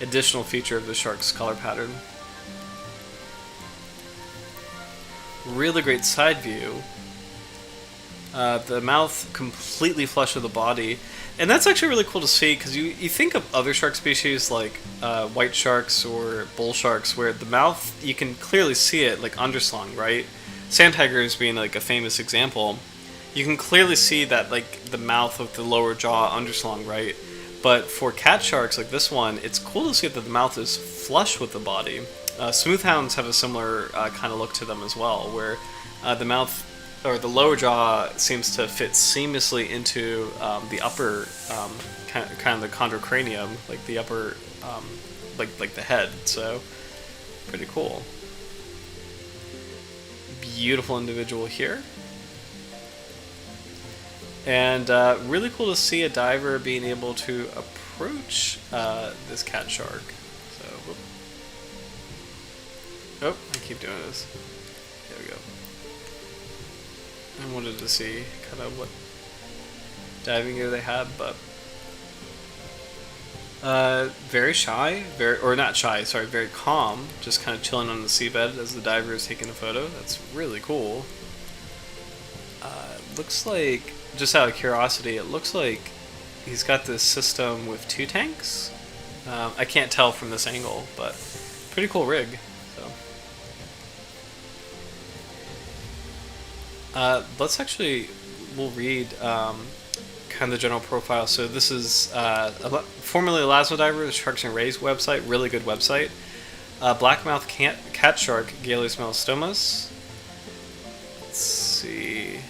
additional feature of the shark's color pattern. Really great side view. The mouth completely flush with the body. And that's actually really cool to see, because you think of other shark species like white sharks or bull sharks, where the mouth, you can clearly see it like underslung, right? Sand tigers being like a famous example. You can clearly see that like the mouth of the lower jaw underslung, right? But for cat sharks like this one, it's cool to see that the mouth is flush with the body. Smoothhounds have a similar kind of look to them as well, where the mouth or the lower jaw seems to fit seamlessly into the upper kind of the chondrocranium, like the upper like the head. So pretty cool. Beautiful individual here. And really cool to see a diver being able to approach this cat shark. So, whoop. Oh, I keep doing this. There we go. I wanted to see kind of what diving gear they had, but very shy, not shy, sorry, very calm, just kind of chilling on the seabed as the diver is taking a photo. That's really cool. Looks like, just out of curiosity, it looks like he's got this system with 2 tanks. I can't tell from this angle, but pretty cool rig. So we'll read kind of the general profile. So this is formerly Elasmo Diver, the Sharks and Rays website, really good website. Blackmouth Catshark, Galeus melastomus. Let's see.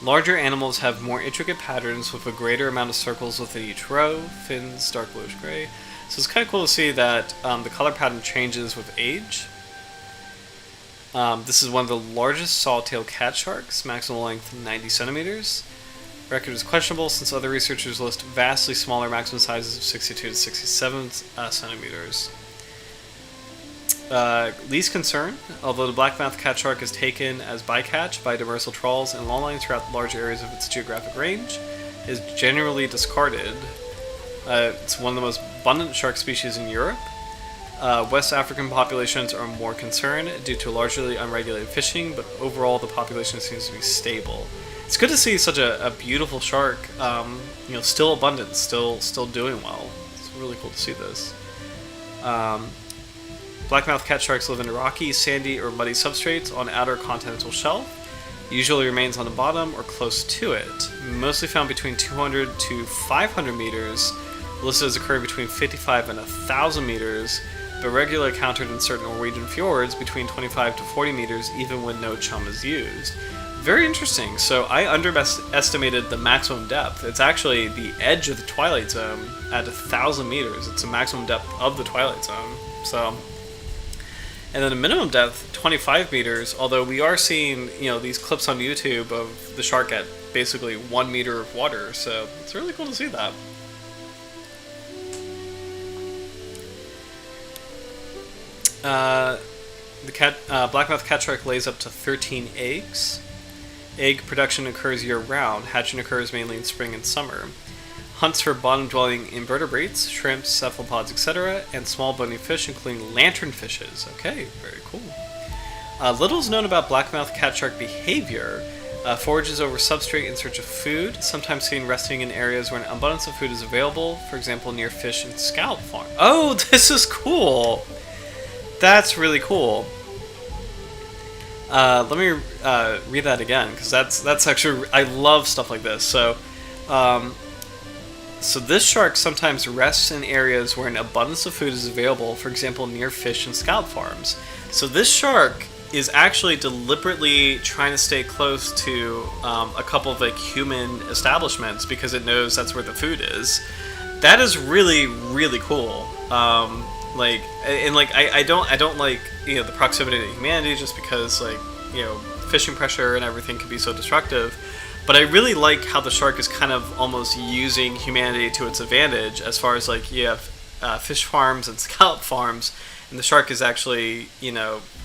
Larger animals have more intricate patterns with a greater amount of circles within each row, fins, dark bluish gray. So it's kind of cool to see that the color pattern changes with age. This is one of the largest saw-tailed cat sharks, maximum length 90 centimeters. Record is questionable since other researchers list vastly smaller maximum sizes of 62 to 67 centimeters. Least concern, although the Blackmouth Catshark is taken as bycatch by demersal trawls and longlines throughout large areas of its geographic range, is generally discarded. It's one of the most abundant shark species in Europe. West African populations are more concerned due to largely unregulated fishing, but overall the population seems to be stable. It's good to see such a beautiful shark, still abundant, still doing well. It's really cool to see this. Blackmouth cat sharks live in rocky, sandy, or muddy substrates on outer continental shelf. Usually remains on the bottom or close to it. Mostly found between 200 to 500 meters. Listed as occurring between 55 and 1,000 meters, but regularly encountered in certain Norwegian fjords between 25 to 40 meters, even when no chum is used. Very interesting. So I underestimated the maximum depth. It's actually the edge of the twilight zone at 1,000 meters. It's the maximum depth of the twilight zone. So. And then the minimum depth, 25 meters, although we are seeing, these clips on YouTube of the shark at basically 1 meter of water, so it's really cool to see that. Blackmouth Catshark lays up to 13 eggs. Egg production occurs year-round. Hatching occurs mainly in spring and summer. Hunts for bottom-dwelling invertebrates, shrimps, cephalopods, etc., and small bony fish, including lanternfishes. Okay, very cool. Little is known about Blackmouth Catshark behavior. Forages over substrate in search of food, sometimes seen resting in areas where an abundance of food is available, for example, near fish and scallop farms. Oh, this is cool! That's really cool. Let me read that again, because that's actually, I love stuff like this. So this shark sometimes rests in areas where an abundance of food is available, for example, near fish and scallop farms. So this shark is actually deliberately trying to stay close to a couple of human establishments because it knows that's where the food is. That is really, really cool. I don't like the proximity to humanity just because fishing pressure and everything can be so destructive. But I really like how the shark is kind of almost using humanity to its advantage, as far as like you have fish farms and scallop farms, and the shark is actually,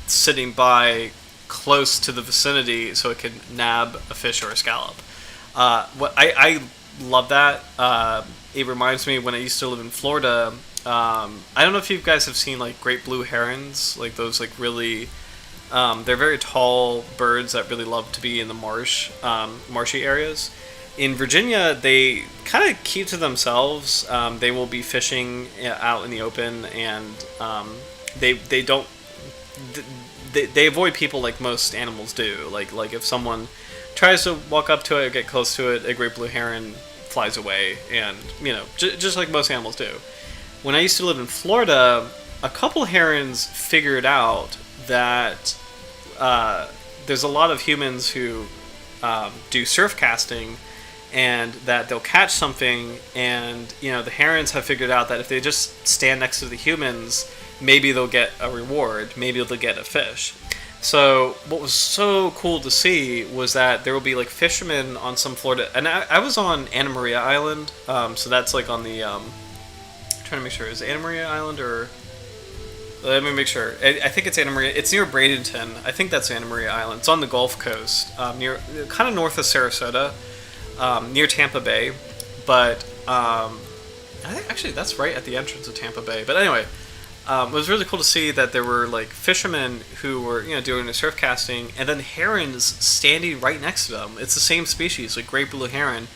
sitting by close to the vicinity so it can nab a fish or a scallop. What I love that. It reminds me when I used to live in Florida. I don't know if you guys have seen like great blue herons, like those like really. They're very tall birds that really love to be in the marshy areas. In Virginia, they kind of keep to themselves. They will be fishing out in the open, and they don't. They avoid people like most animals do. Like if someone tries to walk up to it or get close to it, a great blue heron flies away, and just like most animals do. When I used to live in Florida, a couple herons figured out that there's a lot of humans who do surf casting, and that they'll catch something, and the herons have figured out that if they just stand next to the humans, maybe they'll get a reward, maybe they'll get a fish. So what was so cool to see was that there will be like fishermen on some Florida, and I was on Anna Maria Island, so that's like on the trying to make sure, is it Anna Maria Island or let me make sure. I think it's Anna Maria. It's near Bradenton. I think that's Anna Maria Island. It's on the Gulf Coast, near kind of north of Sarasota, near Tampa Bay. But I think actually that's right at the entrance of Tampa Bay. But anyway, it was really cool to see that there were like fishermen who were doing their surf casting, and then herons standing right next to them. It's the same species, like great blue heron.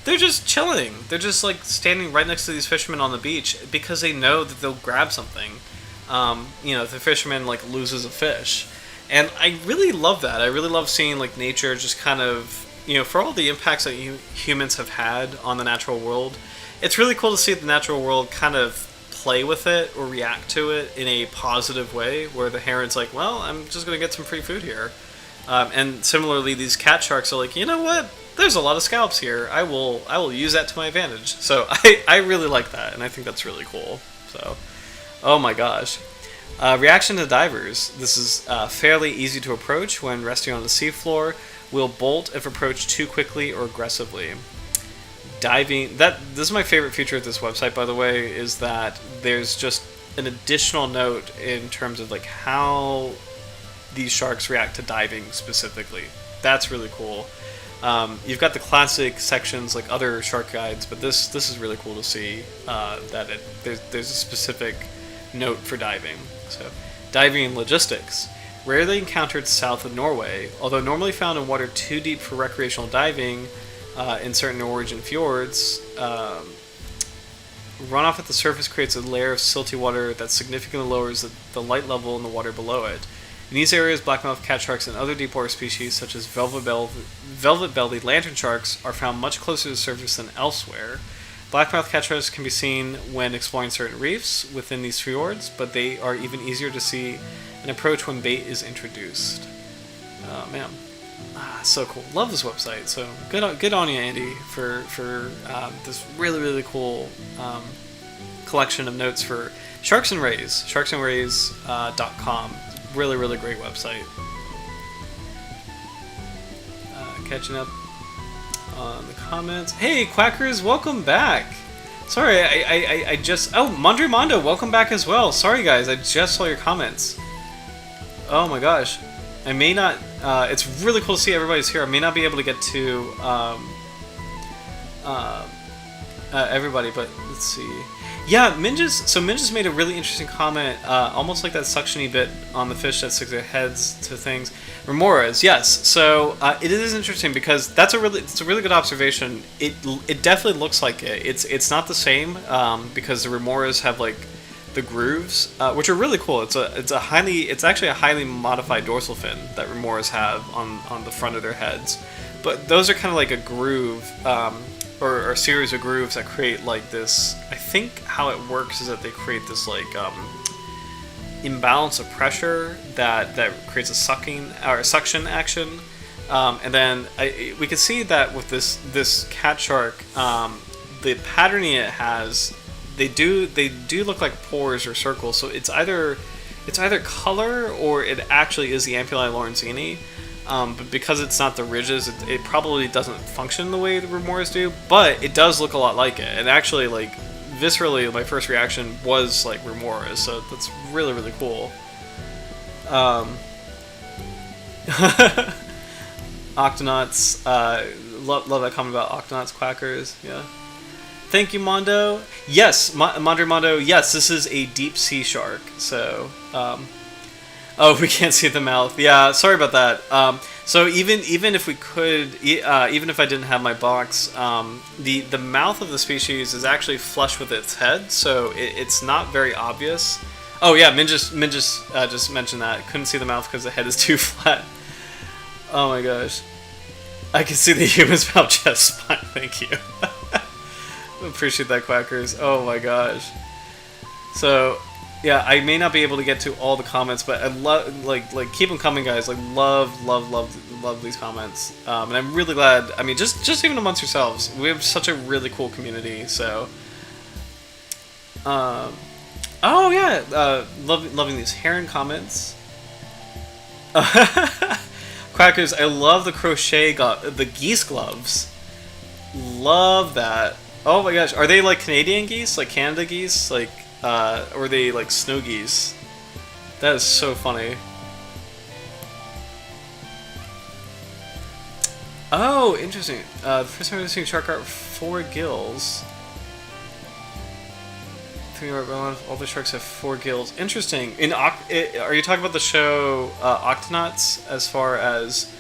They're just chilling. They're just like standing right next to these fishermen on the beach because they know that they'll grab something. If the fisherman like loses a fish, and I really love that. I really love seeing like nature just kind of, for all the impacts that humans have had on the natural world. It's really cool to see the natural world kind of play with it or react to it in a positive way, where the heron's like, well, I'm just gonna get some free food here, and similarly, these cat sharks are like, you know what? There's a lot of scallops here. I will use that to my advantage. So I really like that, and I think that's really cool. So. Oh my gosh. Reaction to divers. This is fairly easy to approach when resting on the seafloor. Will bolt if approached too quickly or aggressively. Diving. This is my favorite feature of this website, by the way, is that there's just an additional note in terms of like how these sharks react to diving specifically. That's really cool. You've got the classic sections like other shark guides, but this is really cool to see that there's a specific note for diving. So, diving and logistics. Rarely encountered south of Norway, although normally found in water too deep for recreational diving in certain Norwegian fjords. Runoff at the surface creates a layer of silty water that significantly lowers the light level in the water below it. In these areas, blackmouth catsharks and other deepwater species, such as velvet-bellied lantern sharks, are found much closer to the surface than elsewhere. Blackmouth catsharks can be seen when exploring certain reefs within these fjords, but they are even easier to see and approach when bait is introduced. Oh man, so cool! Love this website. So good on you, Andy, for this really cool collection of notes for Sharks and Rays. Sharksandраys.com. Really great website. Catching up on the comments. Hey, Quackers, welcome back. Sorry, I just... Oh, Mondre Mondo, welcome back as well. Sorry, guys, I just saw your comments. Oh my gosh. I may not... it's really cool to see everybody's here. I may not be able to get to everybody, but let's see. Yeah, Minja's made a really interesting comment, almost like that suction-y bit on the fish that sticks their heads to things. Remoras, yes. So it is interesting because it's a really good observation. It definitely looks like it. It's not the same because the remoras have like the grooves, which are really cool. It's actually a highly modified dorsal fin that remoras have on the front of their heads, but those are kind of like a groove. Or a series of grooves that create like this. I think how it works is that they create this like imbalance of pressure that creates a suction action, and then we can see that with this cat shark, the patterning it has, they do look like pores or circles. So it's either color or it actually is the Ampullae lawrenceni. but because it's not the ridges, it probably doesn't function the way the remoras do. But it does look a lot like it, and actually, like viscerally, my first reaction was like remoras, so that's really really cool. Octonauts, love that comment about Octonauts quackers. Yeah. Thank you, Mondo. Yes, Mondre Mondo. Yes, this is a deep sea shark. So, oh, we can't see the mouth. Yeah, sorry about that. So even if we could, even if I didn't have my box, the mouth of the species is actually flush with its head, so it's not very obvious. Oh yeah, Min just mentioned that. Couldn't see the mouth because the head is too flat. Oh my gosh. I can see the human's mouth just fine. Thank you. Appreciate that, Quackers. Oh my gosh. So, yeah, I may not be able to get to all the comments, but I love, like keep them coming, guys. Like, love these comments. And I'm really glad. I mean, just even amongst yourselves, we have such a really cool community. So, oh yeah, loving these heron comments. Quackers, I love the crochet the geese gloves. Love that. Oh my gosh, are they like Canadian geese, like Canada geese, like, or are they like snow geese? That is so funny. Oh, interesting. The first time I've seen shark art, 4 gills. All the sharks have 4 gills. Interesting. Are you talking about the show Octonauts? As far as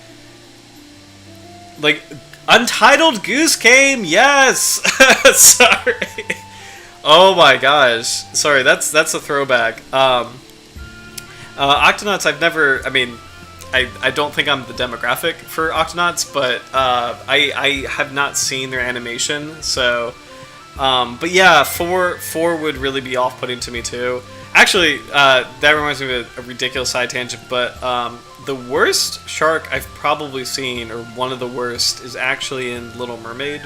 like Untitled Goose Game? Yes. Sorry. Oh my gosh. Sorry. That's a throwback. Octonauts. I've never. I mean, I don't think I'm the demographic for Octonauts, but I have not seen their animation, so. But yeah, 4 would really be off-putting to me too. Actually, that reminds me of a ridiculous side tangent, but the worst shark I've probably seen, or one of the worst, is actually in Little Mermaid.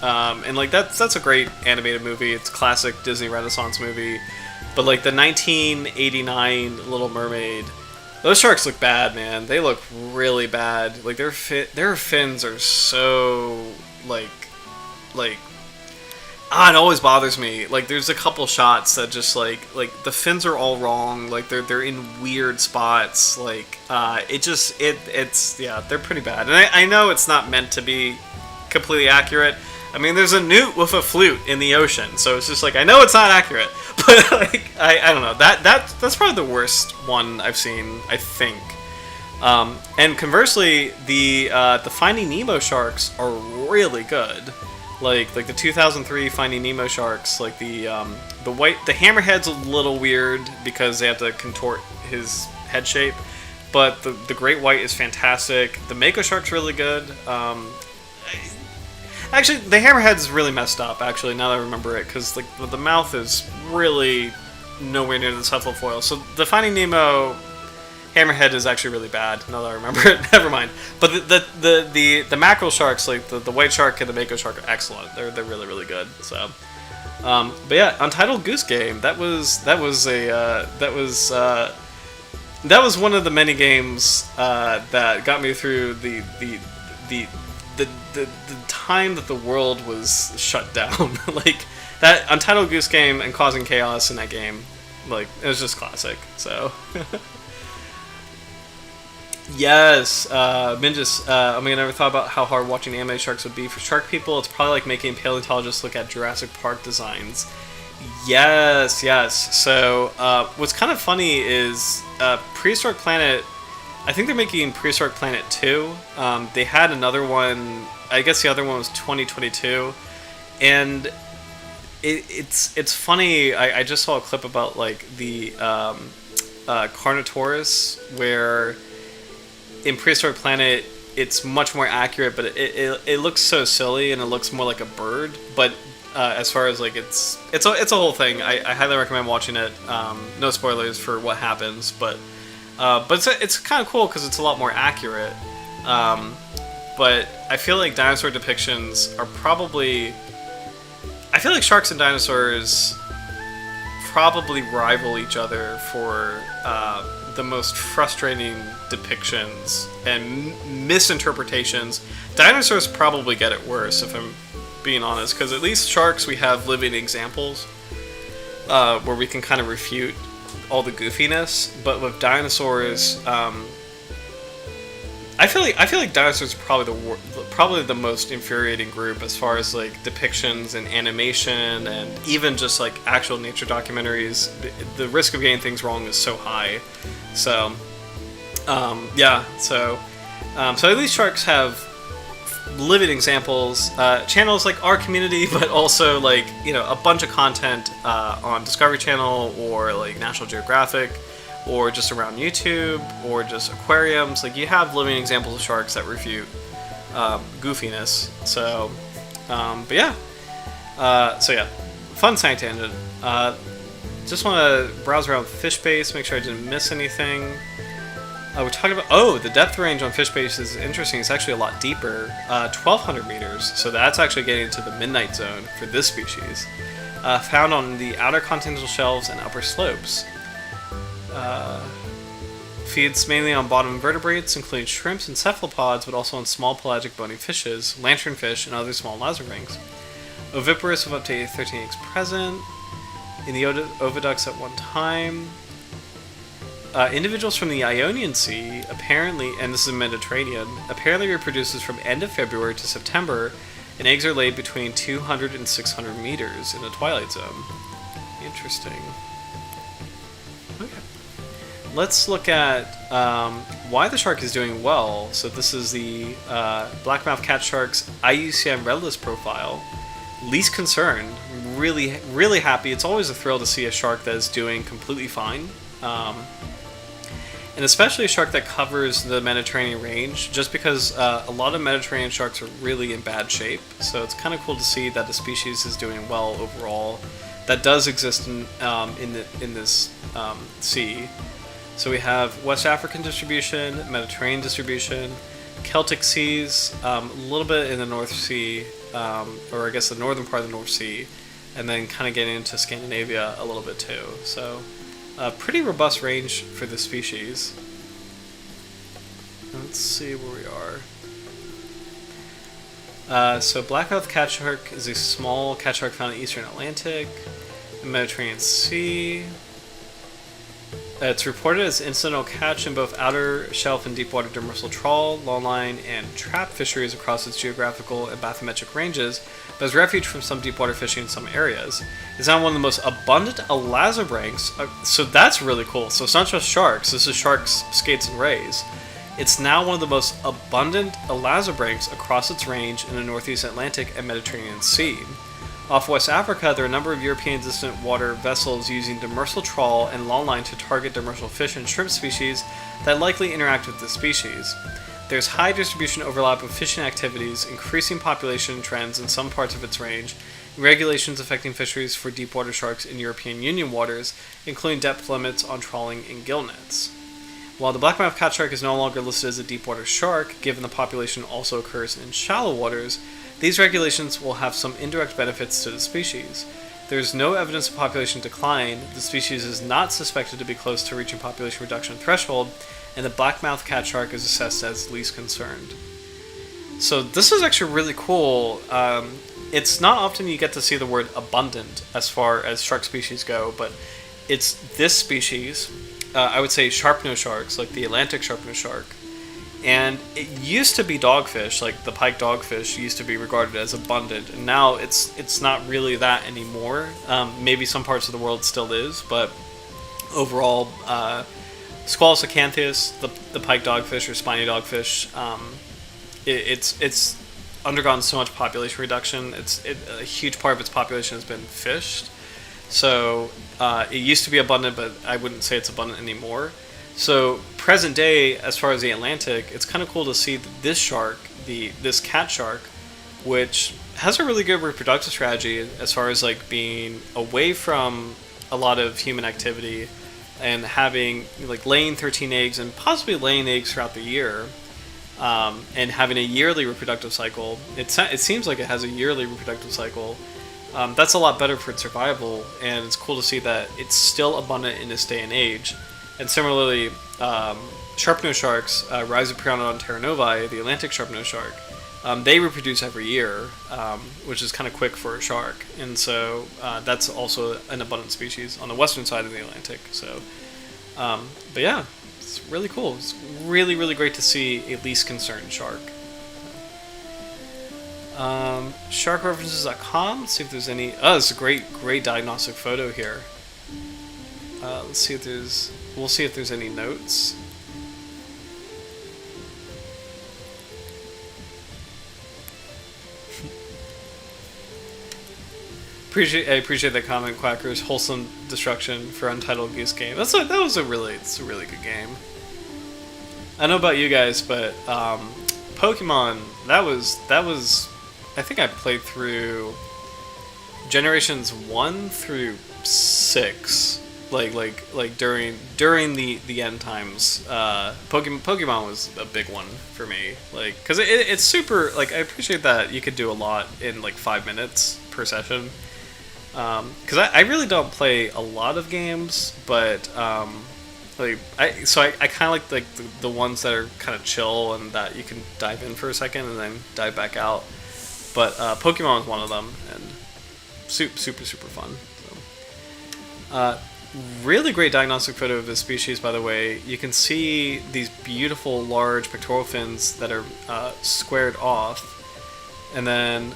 And like that's a great animated movie. It's a classic Disney Renaissance movie. But like the 1989 Little Mermaid, those sharks look bad, man. They look really bad. Like their fins are so like. It always bothers me. Like, there's a couple shots that just like the fins are all wrong. Like they're in weird spots. Like it's yeah, they're pretty bad. And I know it's not meant to be completely accurate. I mean, there's a newt with a flute in the ocean, so it's just like I know it's not accurate, but like I don't know. That's probably the worst one I've seen, I think. And conversely, the Finding Nemo sharks are really good. Like the 2003 Finding Nemo sharks, like the hammerhead's a little weird because they have to contort his head shape, but the great white is fantastic. The mako shark's really good. Actually, the hammerhead's really messed up. Actually, now that I remember it, because like the mouth is really nowhere near the cephalofoil. So the Finding Nemo hammerhead is actually really bad. Now that I remember it, never mind. But the mackerel sharks, like the white shark and the mako shark, are excellent. They're really really good. So, but yeah, Untitled Goose Game. That was one of the many games that got me through the time that the world was shut down. Like that Untitled Goose Game and causing chaos in that game, like it was just classic. So. Yes, Minjus, I mean, I never thought about how hard watching anime sharks would be. For shark people, it's probably like making paleontologists look at Jurassic Park designs. Yes. So, what's kind of funny is Prehistoric Planet, I think they're making Prehistoric Planet 2. They had another one, I guess the other one was 2022. And it's funny, I just saw a clip about like the Carnotaurus, where in Prehistoric Planet, it's much more accurate, but it looks so silly and it looks more like a bird. But as far as like it's a whole thing. I highly recommend watching it. No spoilers for what happens, but it's kind of cool because it's a lot more accurate. But I feel like dinosaur depictions are probably. I feel like sharks and dinosaurs probably rival each other for the most frustrating depictions and misinterpretations. Dinosaurs probably get it worse, if I'm being honest, because at least sharks we have living examples where we can kind of refute all the goofiness. But with dinosaurs, I feel like dinosaurs are probably the most infuriating group as far as like depictions and animation and even just like actual nature documentaries. The risk of getting things wrong is so high. So yeah, so at least sharks have living examples, channels like our community, but also like, you know, a bunch of content on Discovery Channel or like National Geographic, or just around YouTube, or just aquariums. Like, you have living examples of sharks that refute goofiness. So, but yeah. So yeah, fun science tangent. Just want to browse around FishBase, make sure I didn't miss anything. We're talking about, the depth range on FishBase is interesting. It's actually a lot deeper, 1,200 meters. So that's actually getting into the midnight zone for this species. Found on the outer continental shelves and upper slopes. Feeds mainly on bottom vertebrates, including shrimps and cephalopods, but also on small pelagic bony fishes, lanternfish, and other small lazarbanks. Oviparous with up to 13 eggs present in the oviducts at one time. Individuals from the Ionian Sea, apparently, and this is Mediterranean, apparently reproduces from end of February to September, and eggs are laid between 200 and 600 meters in the twilight zone. Interesting. Okay. Let's look at why the shark is doing well. So this is the Blackmouth Catshark's IUCN Red List profile. Least concerned. Really, really happy. It's always a thrill to see a shark that is doing completely fine. And especially a shark that covers the Mediterranean range, just because a lot of Mediterranean sharks are really in bad shape. So it's kind of cool to see that the species is doing well overall. That does exist in this sea. So we have West African distribution, Mediterranean distribution, Celtic seas, a little bit in the North Sea, or I guess the northern part of the North Sea, and then kind of getting into Scandinavia a little bit too. So a pretty robust range for this species. Let's see where we are. So Blackmouth Catshark is a small catshark found in eastern Atlantic, the Mediterranean Sea. It's reported as incidental catch in both outer shelf and deepwater demersal trawl, longline, and trap fisheries across its geographical and bathymetric ranges, but as refuge from some deepwater fishing in some areas. It's now one of the most abundant elazabranchs, so that's really cool. So it's not just sharks, this is sharks, skates, and rays. It's now one of the most abundant elazabranchs across its range in the northeast Atlantic and Mediterranean Sea. Off West Africa, there are a number of European distant water vessels using demersal trawl and longline to target demersal fish and shrimp species that likely interact with this species. There's high distribution overlap of fishing activities, increasing population trends in some parts of its range, and regulations affecting fisheries for deepwater sharks in European Union waters, including depth limits on trawling and gill nets. While the Blackmouth Catshark is no longer listed as a deepwater shark, given the population also occurs in shallow waters, these regulations will have some indirect benefits to the species. There is no evidence of population decline, the species is not suspected to be close to reaching population reduction threshold, and the Blackmouth Catshark is assessed as least concerned. So this is actually really cool. It's not often you get to see the word abundant as far as shark species go, but it's this species, I would say sharp-nosed sharks, like the Atlantic sharp-nosed shark. And it used to be dogfish, like the pike dogfish used to be regarded as abundant, and now it's not really that anymore. Maybe some parts of the world still is, but overall, Squalus acanthius, the pike dogfish or spiny dogfish, it's undergone so much population reduction. A huge part of its population has been fished. So it used to be abundant, but I wouldn't say it's abundant anymore. So present day, as far as the Atlantic, it's kind of cool to see that this shark, this cat shark, which has a really good reproductive strategy as far as like being away from a lot of human activity and having like laying 13 eggs and possibly laying eggs throughout the year, and having a yearly reproductive cycle. It seems like it has a yearly reproductive cycle. That's a lot better for its survival, and it's cool to see that it's still abundant in this day and age. And similarly, sharp-nosed sharks, Rhizopriodon terranovi, the Atlantic sharp-nosed shark, they reproduce every year, which is kind of quick for a shark, and so that's also an abundant species on the western side of the Atlantic. So, but yeah, it's really cool. It's really, really great to see a least concerned shark. Sharkreferences.com. Let's see if there's any. Oh, it's a great diagnostic photo here. Let's see if there's. We'll see if there's any notes. I appreciate that comment, Quackers. Wholesome destruction for Untitled Goose Game. It's a really good game. I don't know about you guys, but Pokemon, that was. I think I played through generations 1 through 6, like during the end times. Pokemon was a big one for me, like because it's super. Like I appreciate that you could do a lot in like 5 minutes per session. Because I really don't play a lot of games, but I kind of like the ones that are kind of chill and that you can dive in for a second and then dive back out. But Pokemon is one of them, and super fun. So, really great diagnostic photo of this species, by the way. You can see these beautiful large pectoral fins that are squared off, and then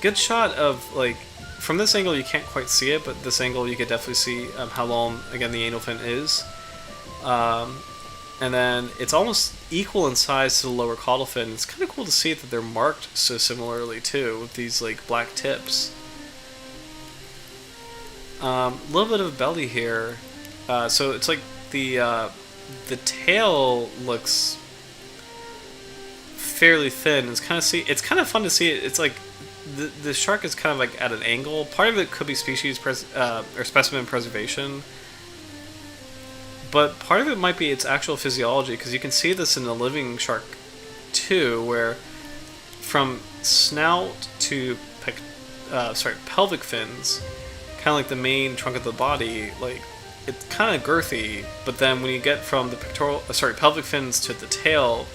good shot of like. From this angle, you can't quite see it, but this angle, you could definitely see how long, again, the anal fin is. And then it's almost equal in size to the lower caudal fin. It's kind of cool to see that they're marked so similarly, too, with these, like, black tips. A little bit of belly here. So it's like the tail looks fairly thin. It's kind of fun to see it. It's like the shark is kind of like at an angle. Part of it could be species or specimen preservation, but part of it might be its actual physiology, because you can see this in the living shark too, where from snout to pelvic fins, kind of like the main trunk of the body, like it's kind of girthy, but then when you get from the pelvic fins to the tail,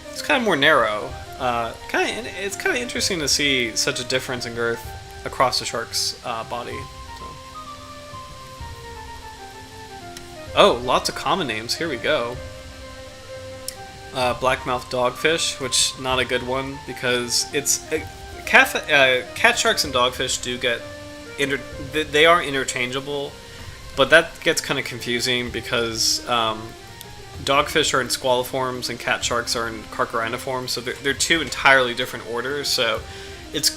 it's kind of more narrow. It's kind of interesting to see such a difference in girth across the shark's body. So. Oh, lots of common names. Here we go. Blackmouth dogfish, which not a good one because it's cat sharks and dogfish do get they are interchangeable, but that gets kind of confusing because. Dogfish are in squaliforms and cat sharks are in carchariniforms, so they're two entirely different orders. So it's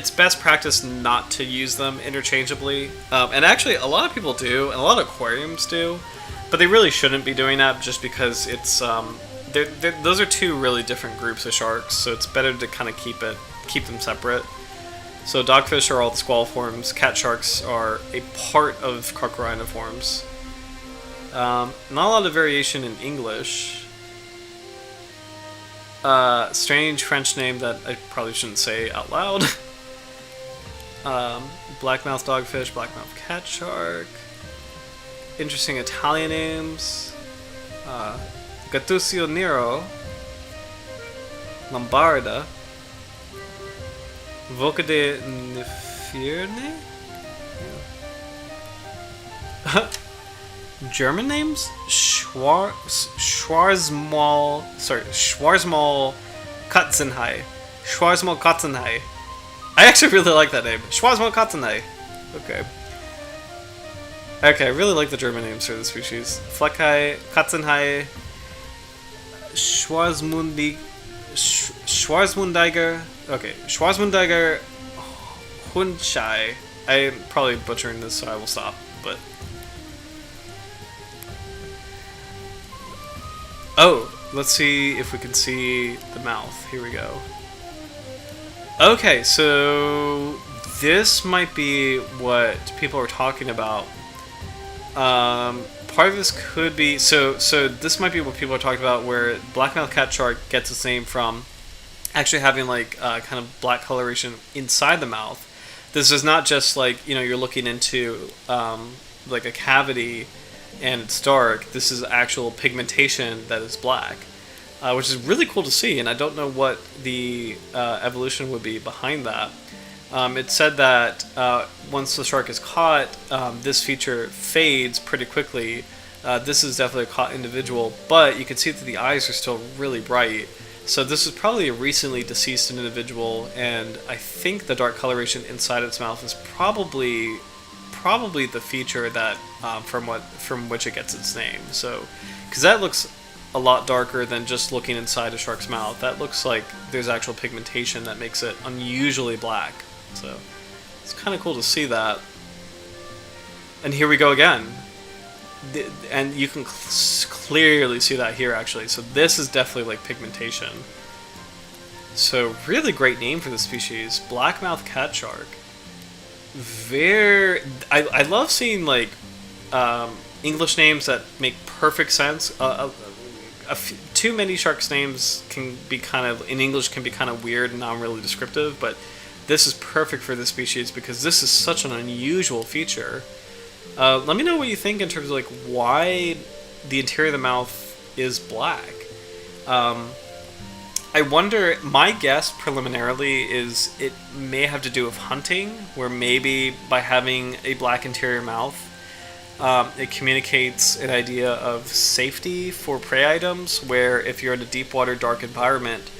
best practice not to use them interchangeably. And actually, a lot of people do, and a lot of aquariums do, but they really shouldn't be doing that just because it's those are two really different groups of sharks. So it's better to kind of keep them separate. So dogfish are all the squaliforms. Cat sharks are a part of carchariniforms. Not a lot of variation in English. Strange French name that I probably shouldn't say out loud. Blackmouth dogfish, blackmouth catshark. Interesting Italian names. Gattuccio nero. Lombarda. Voca de Nefierne? Yeah. German names? Schwarzmal Katzenhai. Schwarzmal Katzenhai. I actually really like that name. Schwarzmal Katzenhai. Okay. Okay, I really like the German names for the species. Fleckhai, Katzenhai, Schwarzmundiger. Okay, Schwarzmundiger Hundschei. I'm probably butchering this, so I will stop, but. Oh, let's see if we can see the mouth. Here we go. Okay, so this might be what people are talking about. Part of this could be so this might be what people are talking about, where Blackmouth Catshark gets its name from actually having like kind of black coloration inside the mouth. This is not just like, you know, you're looking into like a cavity and it's dark, this is actual pigmentation that is black, which is really cool to see. And I don't know what the evolution would be behind that. It said that once the shark is caught, this feature fades pretty quickly. This is definitely a caught individual, but you can see that the eyes are still really bright. So this is probably a recently deceased individual, and I think the dark coloration inside its mouth is probably the feature that from which it gets its name. So, because that looks a lot darker than just looking inside a shark's mouth. That looks like there's actual pigmentation that makes it unusually black. So it's kind of cool to see that. And here we go again. And you can clearly see that here, actually. So this is definitely like pigmentation. So really great name for the species, Blackmouth Catshark. I love seeing like English names that make perfect sense. Too many sharks' names can be in English can be kind of weird and not really descriptive, but this is perfect for this species because this is such an unusual feature. Let me know what you think in terms of like why the interior of the mouth is black. I wonder, my guess preliminarily is it may have to do with hunting, where maybe by having a black interior mouth, it communicates an idea of safety for prey items, where if you're in a deep water dark environment,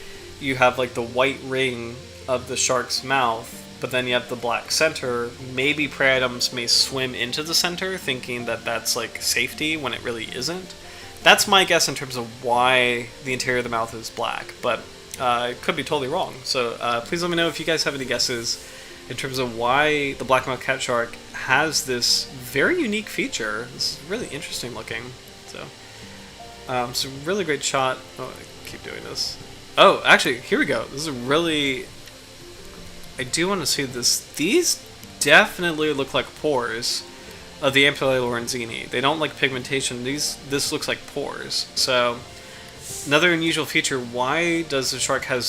you have like the white ring of the shark's mouth, but then you have the black center. Maybe prey items may swim into the center thinking that that's like safety when it really isn't. That's my guess in terms of why the interior of the mouth is black, but it could be totally wrong. So please let me know if you guys have any guesses in terms of why the Blackmouth Catshark has this very unique feature. This is really interesting looking. So it's a really great shot. Oh, I keep doing this. Oh, actually, here we go. This is really... I do want to see this. These definitely look like pores of the Ampullae lorenzini. They don't like pigmentation. This looks like pores. So another unusual feature. Why does the shark have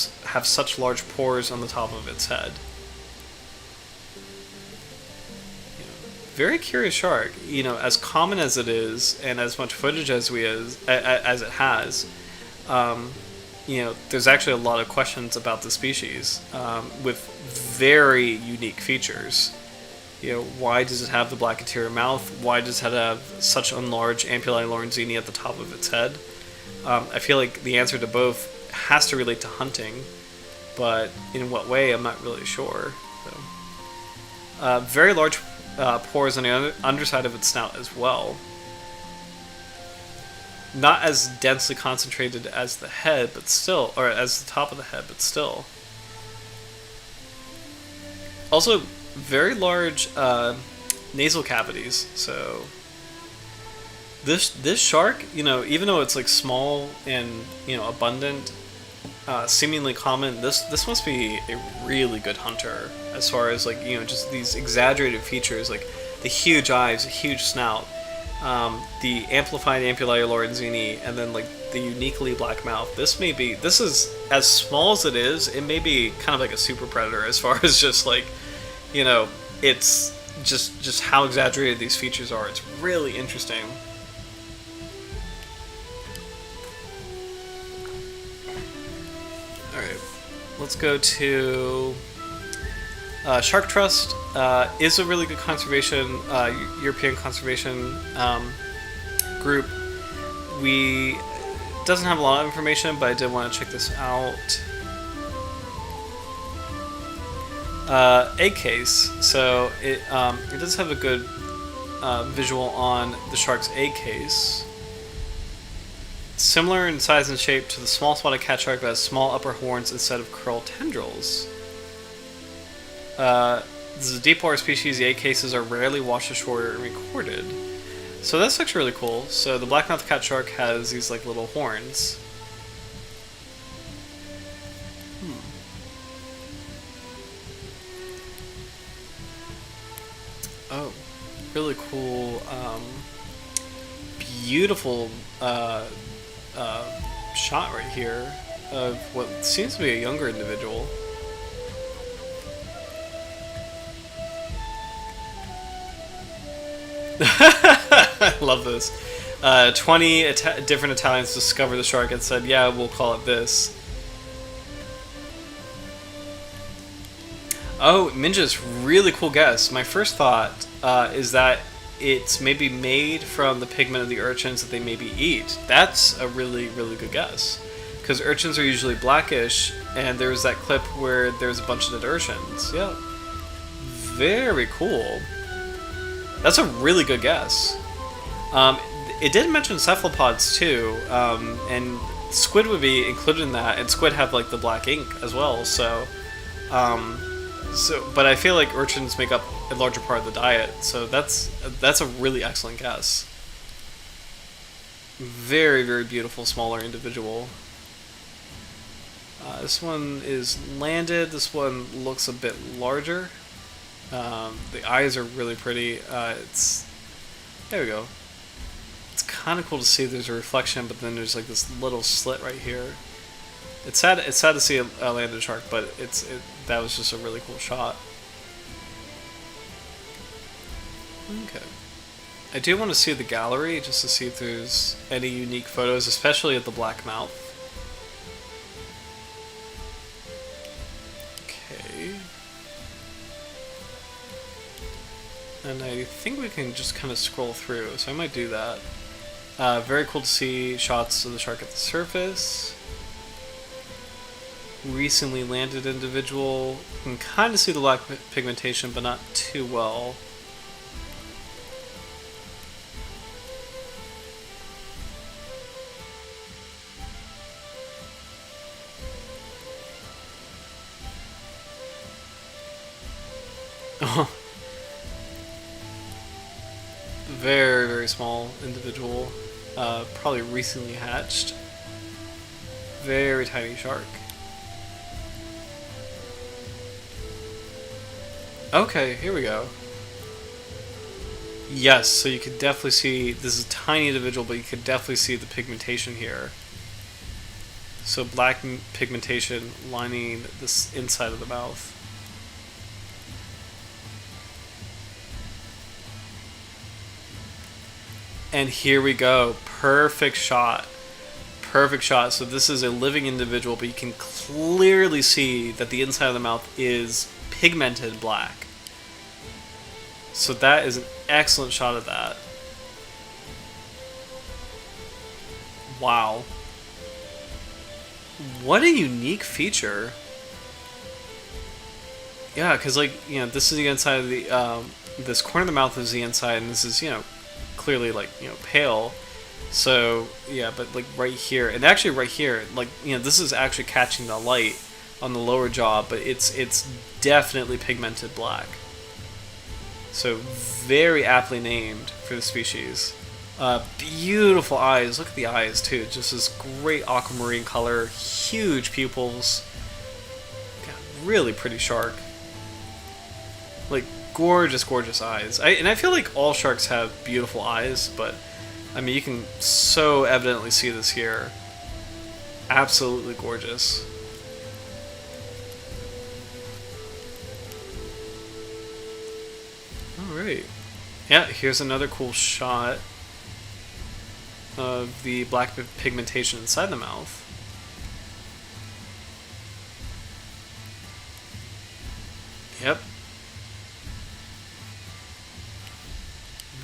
such large pores on the top of its head? Very curious shark. You know, as common as it is, and as much footage as it has. You know, there's actually a lot of questions about the species with very unique features. You know, why does it have the black interior mouth? Why does it have such large ampullae lorenzini at the top of its head? I feel like the answer to both has to relate to hunting, but in what way, I'm not really sure. So, very large pores on the underside of its snout as well. Not as densely concentrated as the head, but still, or as the top of the head, but still. Also, very large nasal cavities. So this shark, you know, even though it's like small and, you know, abundant, seemingly common, this must be a really good hunter as far as like, you know, just these exaggerated features like the huge eyes, the huge snout. The amplified ampullae lorenzini, and then like the uniquely black mouth. This is as small as it is. It may be kind of like a super predator as far as just like, you know, it's just how exaggerated these features are. It's really interesting. All right, let's go to Shark Trust. Is a really good conservation, European conservation group. Doesn't have a lot of information, but I did want to check this out. Egg case. So it does have a good visual on the shark's egg case. Similar in size and shape to the small spotted cat shark, but has small upper horns instead of curled tendrils. This is a deepwater species. The egg cases are rarely washed ashore and recorded. So that's actually really cool. So the Blackmouth Catshark has these like little horns. Oh, really cool. Beautiful shot right here of what seems to be a younger individual. Love this. 20 different Italians discovered the shark and said, "Yeah, we'll call it this." Oh, Minja's really cool guess. My first thought is that it's maybe made from the pigment of the urchins that they maybe eat. That's a really, really good guess. Because urchins are usually blackish, and there's that clip where there's a bunch of dead urchins. Yeah. Very cool. That's a really good guess. It did mention cephalopods too, and squid would be included in that, and squid have like the black ink as well, so... but I feel like urchins make up a larger part of the diet, so that's a really excellent guess. Very, very beautiful, smaller individual. This one is landed. This one looks a bit larger. The eyes are really pretty. There we go. It's kind of cool to see there's a reflection, but then there's like this little slit right here. It's sad to see a landed shark, but that was just a really cool shot. Okay. I do want to see the gallery just to see if there's any unique photos, especially of the Blackmouth. Okay. And I think we can just kind of scroll through, so I might do that. Very cool to see shots of the shark at the surface. Recently landed individual. You can kind of see the black pigmentation, but not too well. Oh. Very, very small individual. Probably recently hatched. Very tiny shark. Okay, here we go. Yes, so you could definitely see, this is a tiny individual, but you could definitely see the pigmentation here. So black pigmentation lining this inside of the mouth. And here we go. Perfect shot. Perfect shot. So this is a living individual, but you can clearly see that the inside of the mouth is pigmented black. So that is an excellent shot of that. Wow. What a unique feature. Yeah, because like, you know, this is the inside of the, this corner of the mouth is the inside, and this is, you know, clearly like, you know, pale. So yeah, but like right here, and actually right here, like, you know, this is actually catching the light on the lower jaw, but it's definitely pigmented black. So very aptly named for the species. Beautiful eyes. Look at the eyes too. Just this great aquamarine color, huge pupils. God, really pretty shark. Like gorgeous, gorgeous eyes. And I feel like all sharks have beautiful eyes, but I mean, you can so evidently see this here. Absolutely gorgeous. Alright. Yeah, here's another cool shot of the black pigmentation inside the mouth. Yep.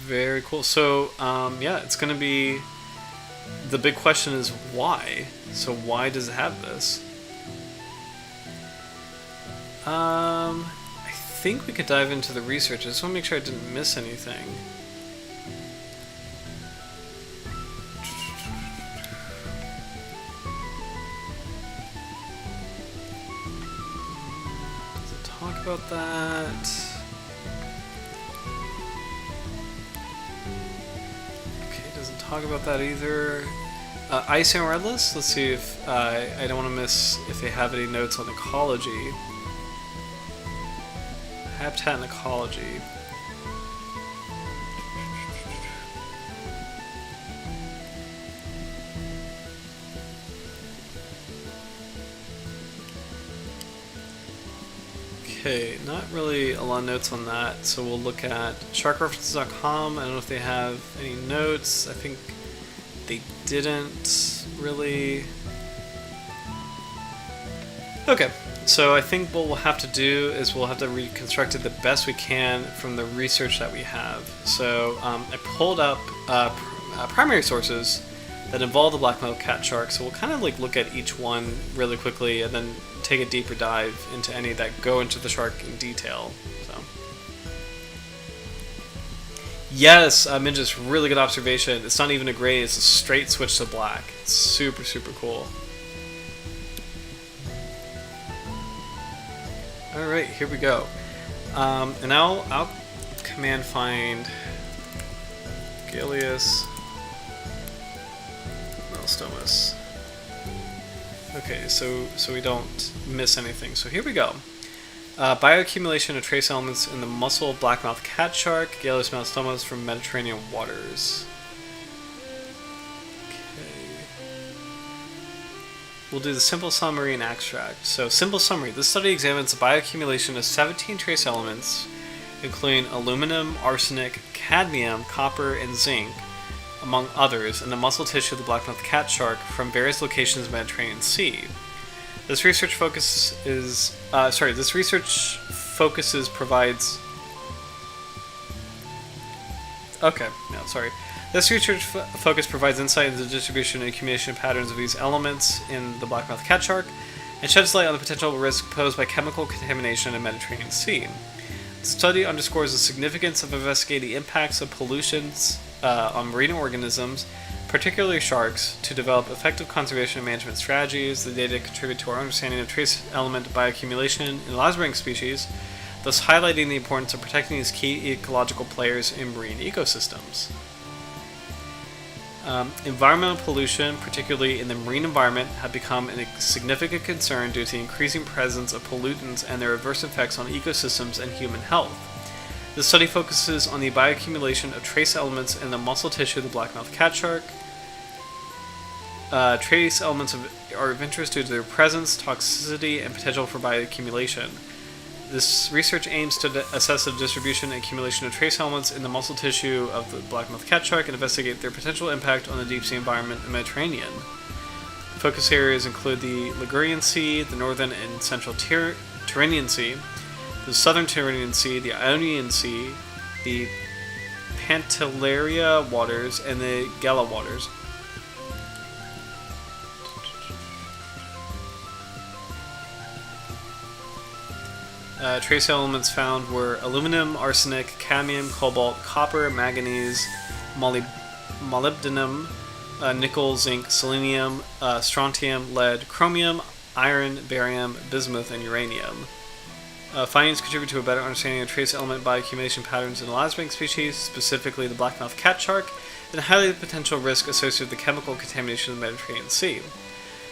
Very cool. So, yeah, it's going to be... The big question is why? So why does it have this? I think we could dive into the research. I just want to make sure I didn't miss anything. Does it talk about that? Talk about that either. Ice and Redless. Let's see if I don't want to miss if they have any notes on ecology. Habitat and ecology. Okay, not really a lot of notes on that, so we'll look at sharkreferences.com. I don't know if they have any notes. I think they didn't really. Okay, so I think what we'll have to do is we'll have to reconstruct it the best we can from the research that we have. So I pulled up primary sources that involve the Blackmouth Catshark, so we'll kind of like look at each one really quickly and then take a deeper dive into any that go into the shark in detail. So, yes, Minja's really good observation. It's not even a gray; it's a straight switch to black. It's super, super cool. All right, here we go. And I'll command find Galeus melastomus. Okay, so we don't miss anything. So here we go. Bioaccumulation of trace elements in the muscle of Blackmouth Catshark, Galeus melastomus from Mediterranean waters. Okay. We'll do the simple summary and abstract. So, simple summary. This study examines the bioaccumulation of 17 trace elements, including aluminum, arsenic, cadmium, copper, and zinc, among others, in the muscle tissue of the Blackmouth Catshark from various locations in the Mediterranean Sea. This research provides. Okay, no, sorry. This research focus provides insight into the distribution and accumulation patterns of these elements in the Blackmouth Catshark, and sheds light on the potential risk posed by chemical contamination in the Mediterranean Sea. The study underscores the significance of investigating the impacts of pollutions on marine organisms, particularly sharks, to develop effective conservation and management strategies. The data contribute to our understanding of trace element bioaccumulation in elasmobranch species, thus highlighting the importance of protecting these key ecological players in marine ecosystems. Environmental pollution, particularly in the marine environment, have become a significant concern due to the increasing presence of pollutants and their adverse effects on ecosystems and human health. The study focuses on the bioaccumulation of trace elements in the muscle tissue of the Blackmouth Catshark. Trace elements are of interest due to their presence, toxicity, and potential for bioaccumulation. This research aims to assess the distribution and accumulation of trace elements in the muscle tissue of the Blackmouth Catshark and investigate their potential impact on the deep sea environment in the Mediterranean. Focus areas include the Ligurian Sea, the northern and central Tyrrhenian Sea, the southern Tyrrhenian Sea, the Ionian Sea, the Pantelleria waters, and the Gala waters. Trace elements found were aluminum, arsenic, cadmium, cobalt, copper, manganese, molybdenum, nickel, zinc, selenium, strontium, lead, chromium, iron, barium, bismuth, and uranium. Findings contribute to a better understanding of trace element bioaccumulation patterns in elasmobranch species, specifically the Blackmouth Catshark, and highlight the potential risk associated with the chemical contamination of the Mediterranean Sea.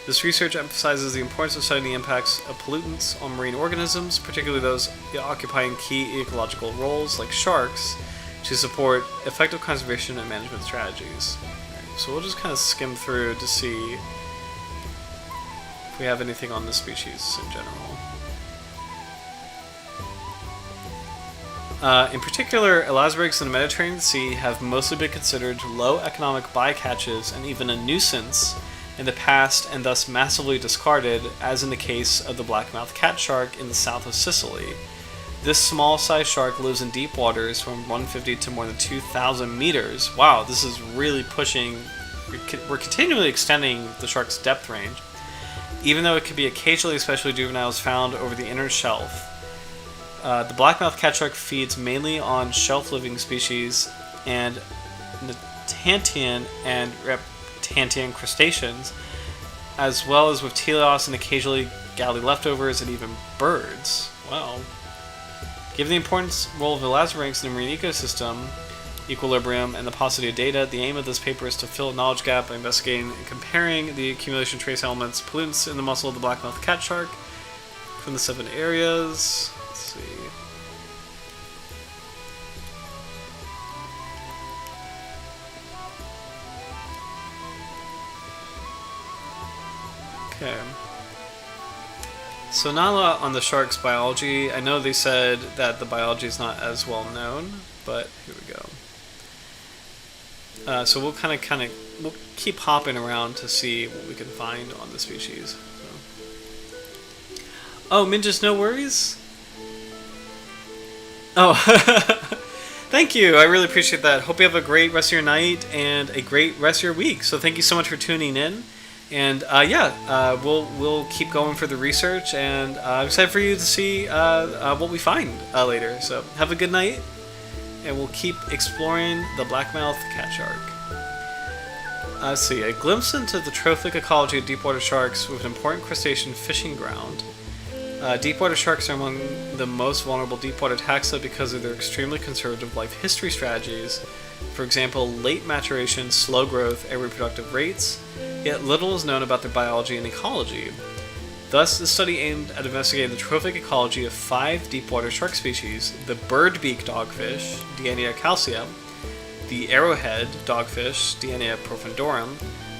This research emphasizes the importance of studying the impacts of pollutants on marine organisms, particularly those occupying key ecological roles like sharks, to support effective conservation and management strategies. Right, so we'll just kind of skim through to see if we have anything on this species in general. In particular, elasmobranchs in the Mediterranean Sea have mostly been considered low economic bycatches and even a nuisance in the past, and thus massively discarded, as in the case of the Blackmouth Catshark in the south of Sicily. This small-sized shark lives in deep waters from 150 to more than 2,000 meters. Wow, this is really pushing. We're continually extending the shark's depth range, even though it could be occasionally, especially juveniles, found over the inner shelf. The Blackmouth Catshark feeds mainly on shelf-living species and Natantian and Reptantian crustaceans, as well as with teleos and occasionally galley leftovers and even birds. Wow. Given the important role of elasmobranchs in the marine ecosystem, equilibrium, and the paucity of data, the aim of this paper is to fill a knowledge gap by investigating and comparing the accumulation of trace elements, pollutants in the muscle of the Blackmouth Catshark from the 7 areas. Let's see. Okay. So not a lot on the shark's biology. I know they said that the biology is not as well known, but here we go. So we'll we'll keep hopping around to see what we can find on the species. So. Oh, Minjas, no worries. Oh, thank you. I really appreciate that. Hope you have a great rest of your night and a great rest of your week. So thank you so much for tuning in. And we'll keep going for the research, and I'm excited for you to see what we find later. So have a good night, and we'll keep exploring the Blackmouth Catshark. Let's see, a glimpse into the trophic ecology of deepwater sharks with an important crustacean fishing ground. Deepwater sharks are among the most vulnerable deepwater taxa because of their extremely conservative life history strategies. For example, late maturation, slow growth, and reproductive rates, yet little is known about their biology and ecology. Thus, the study aimed at investigating the trophic ecology of 5 deepwater shark species: the birdbeak dogfish, Diania calcea, the arrowhead dogfish, Diania profundorum,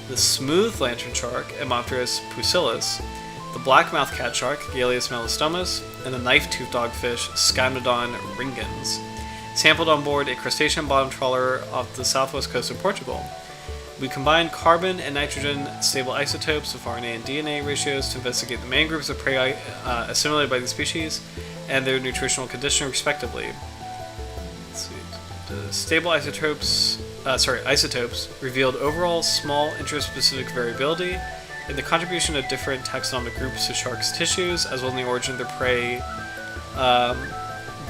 the smooth lantern shark, Hemopterus pusillus, the blackmouth catshark, Galeus melastomus, and the knife-toothed dogfish, Scamnodon ringens, sampled on board a crustacean bottom trawler off the southwest coast of Portugal. We combined carbon and nitrogen stable isotopes of RNA and DNA ratios to investigate the main groups of prey assimilated by these species and their nutritional condition, respectively. Let's see. The stable isotopes revealed overall small interspecific variability in the contribution of different taxonomic groups to sharks' tissues, as well as in the origin of their prey.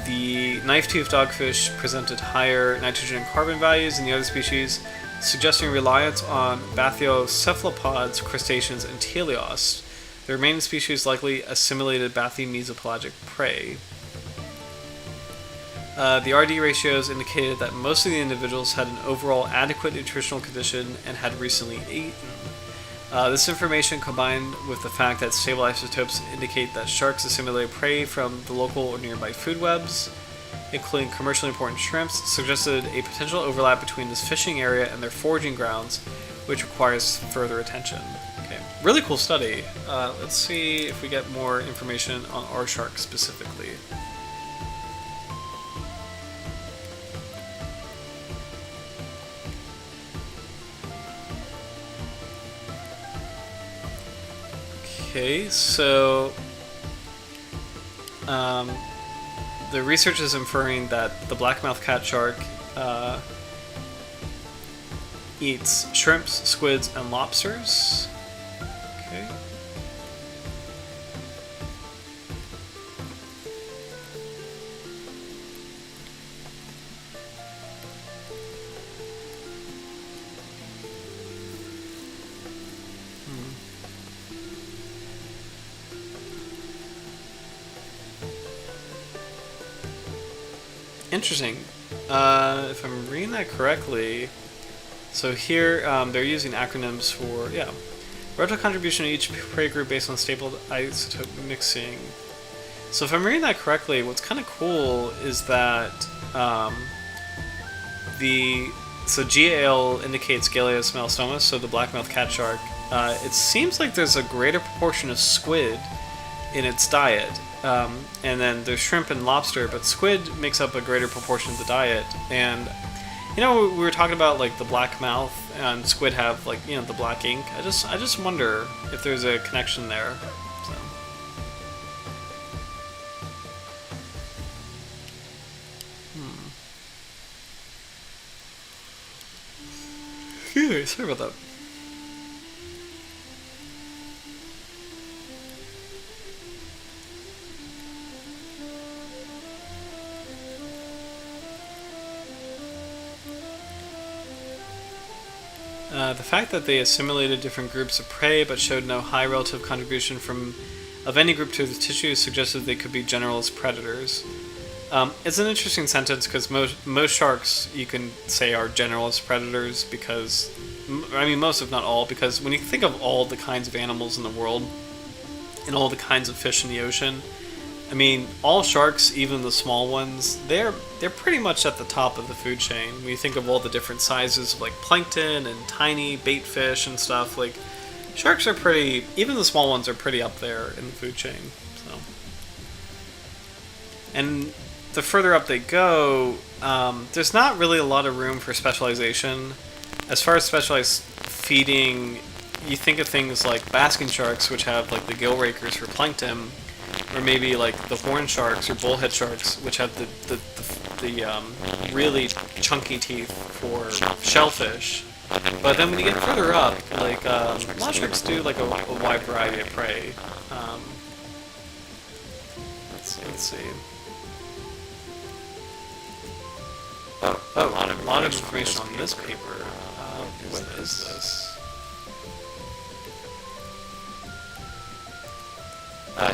The knife-toothed dogfish presented higher nitrogen and carbon values than the other species, suggesting reliance on bathycephalopods, crustaceans, and teleosts. The remaining species likely assimilated bathymesopelagic prey. The RD ratios indicated that most of the individuals had an overall adequate nutritional condition and had recently eaten. This information, combined with the fact that stable isotopes indicate that sharks assimilate prey from the local or nearby food webs, including commercially important shrimps, suggested a potential overlap between this fishing area and their foraging grounds, which requires further attention. Okay, really cool study. Let's see if we get more information on our shark specifically. Okay, so the research is inferring that the blackmouth catshark eats shrimps, squids, and lobsters. Okay. Interesting. If I'm reading that correctly, so here they're using acronyms for, relative contribution to each prey group based on stable isotope mixing. So if I'm reading that correctly, what's kind of cool is that so GAL indicates Galeus melastomus, so the blackmouth catshark. It seems like there's a greater proportion of squid in its diet. And then there's shrimp and lobster, but squid makes up a greater proportion of the diet. And we were talking about like the black mouth, and squid have like the black ink. I just wonder if there's a connection there. So. Sorry about that. The fact that they assimilated different groups of prey but showed no high relative contribution of any group to the tissue suggested they could be generalist predators. It's an interesting sentence because most sharks you can say are generalist predators because, most if not all, because when you think of all the kinds of animals in the world and all the kinds of fish in the ocean, all sharks, even the small ones, they're pretty much at the top of the food chain. When you think of all the different sizes of like plankton and tiny bait fish and stuff, like sharks are even the small ones are pretty up there in the food chain. So. And the further up they go, there's not really a lot of room for specialization. As far as specialized feeding, you think of things like basking sharks, which have like the gill rakers for plankton, or maybe like the horn sharks or bullhead sharks, which have the really chunky teeth for shellfish. But then when you get further up, like a lot of sharks do like a wide variety of prey. Let's see. A lot of information on this paper. What is this?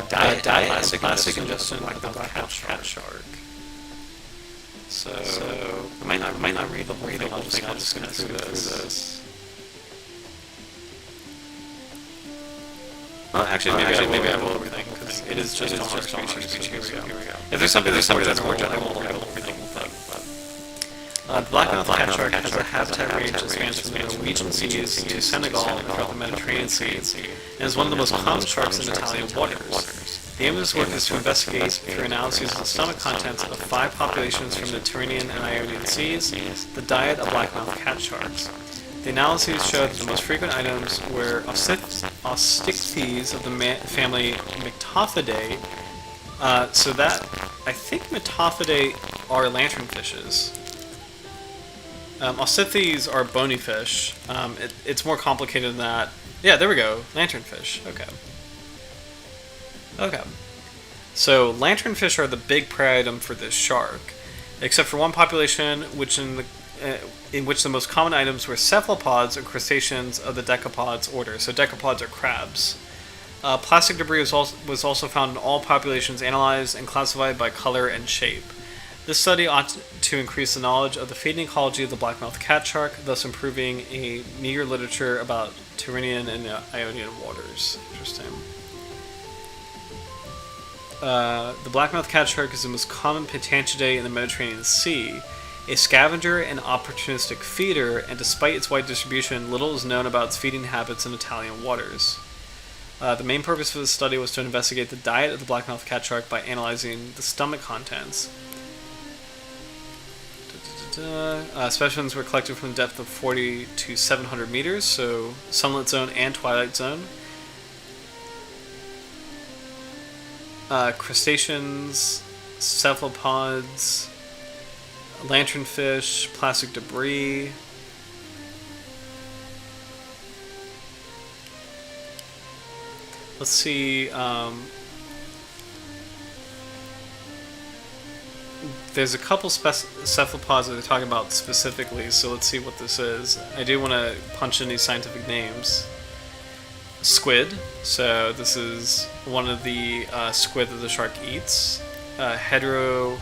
Diet and plastic ingestion of the Blackmouth Catshark. So I might not read the whole thing. I'll just skim through this. Well, actually, maybe I will everything because it is just on our species. Here we go. If there's something that's more general, I will everything. The Blackmouth Catshark has a habitat range that spans from the Norwegian seas to Senegal and throughout the Mediterranean Sea, and is one of the most common sharks in Italian waters. The aim of this work is to investigate, through analyses of the stomach contents of 5 populations from the Tyrrhenian and Ionian Seas, the diet of Blackmouth catsharks. The analyses showed that the most frequent items were Osteichthyes of the family Myctophidae. So that, I think Myctophidae are lanternfishes. Osteichthyes are bony fish. It's more complicated than that. Yeah, there we go. Lanternfish. Okay. So lanternfish are the big prey item for this shark, except for one population, which in which the most common items were cephalopods or crustaceans of the decapods order. So decapods are crabs. Plastic debris was also found in all populations analyzed and classified by color and shape. This study ought to increase the knowledge of the feeding ecology of the Blackmouth catshark, thus improving a meager literature about Tyrrhenian and Ionian waters. Interesting. The Blackmouth catshark is the most common Pitanchidae in the Mediterranean Sea, a scavenger and opportunistic feeder, and despite its wide distribution, little is known about its feeding habits in Italian waters. The main purpose of this study was to investigate the diet of the Blackmouth catshark by analyzing the stomach contents. Specimens were collected from a depth of 40 to 700 meters, so sunlit zone and twilight zone. Crustaceans, cephalopods, lanternfish, plastic debris. Let's see. There's a couple cephalopods that they're talking about specifically, so let's see what this is. I do want to punch in these scientific names. Squid. So this is one of the squid that the shark eats. Heteroteuthis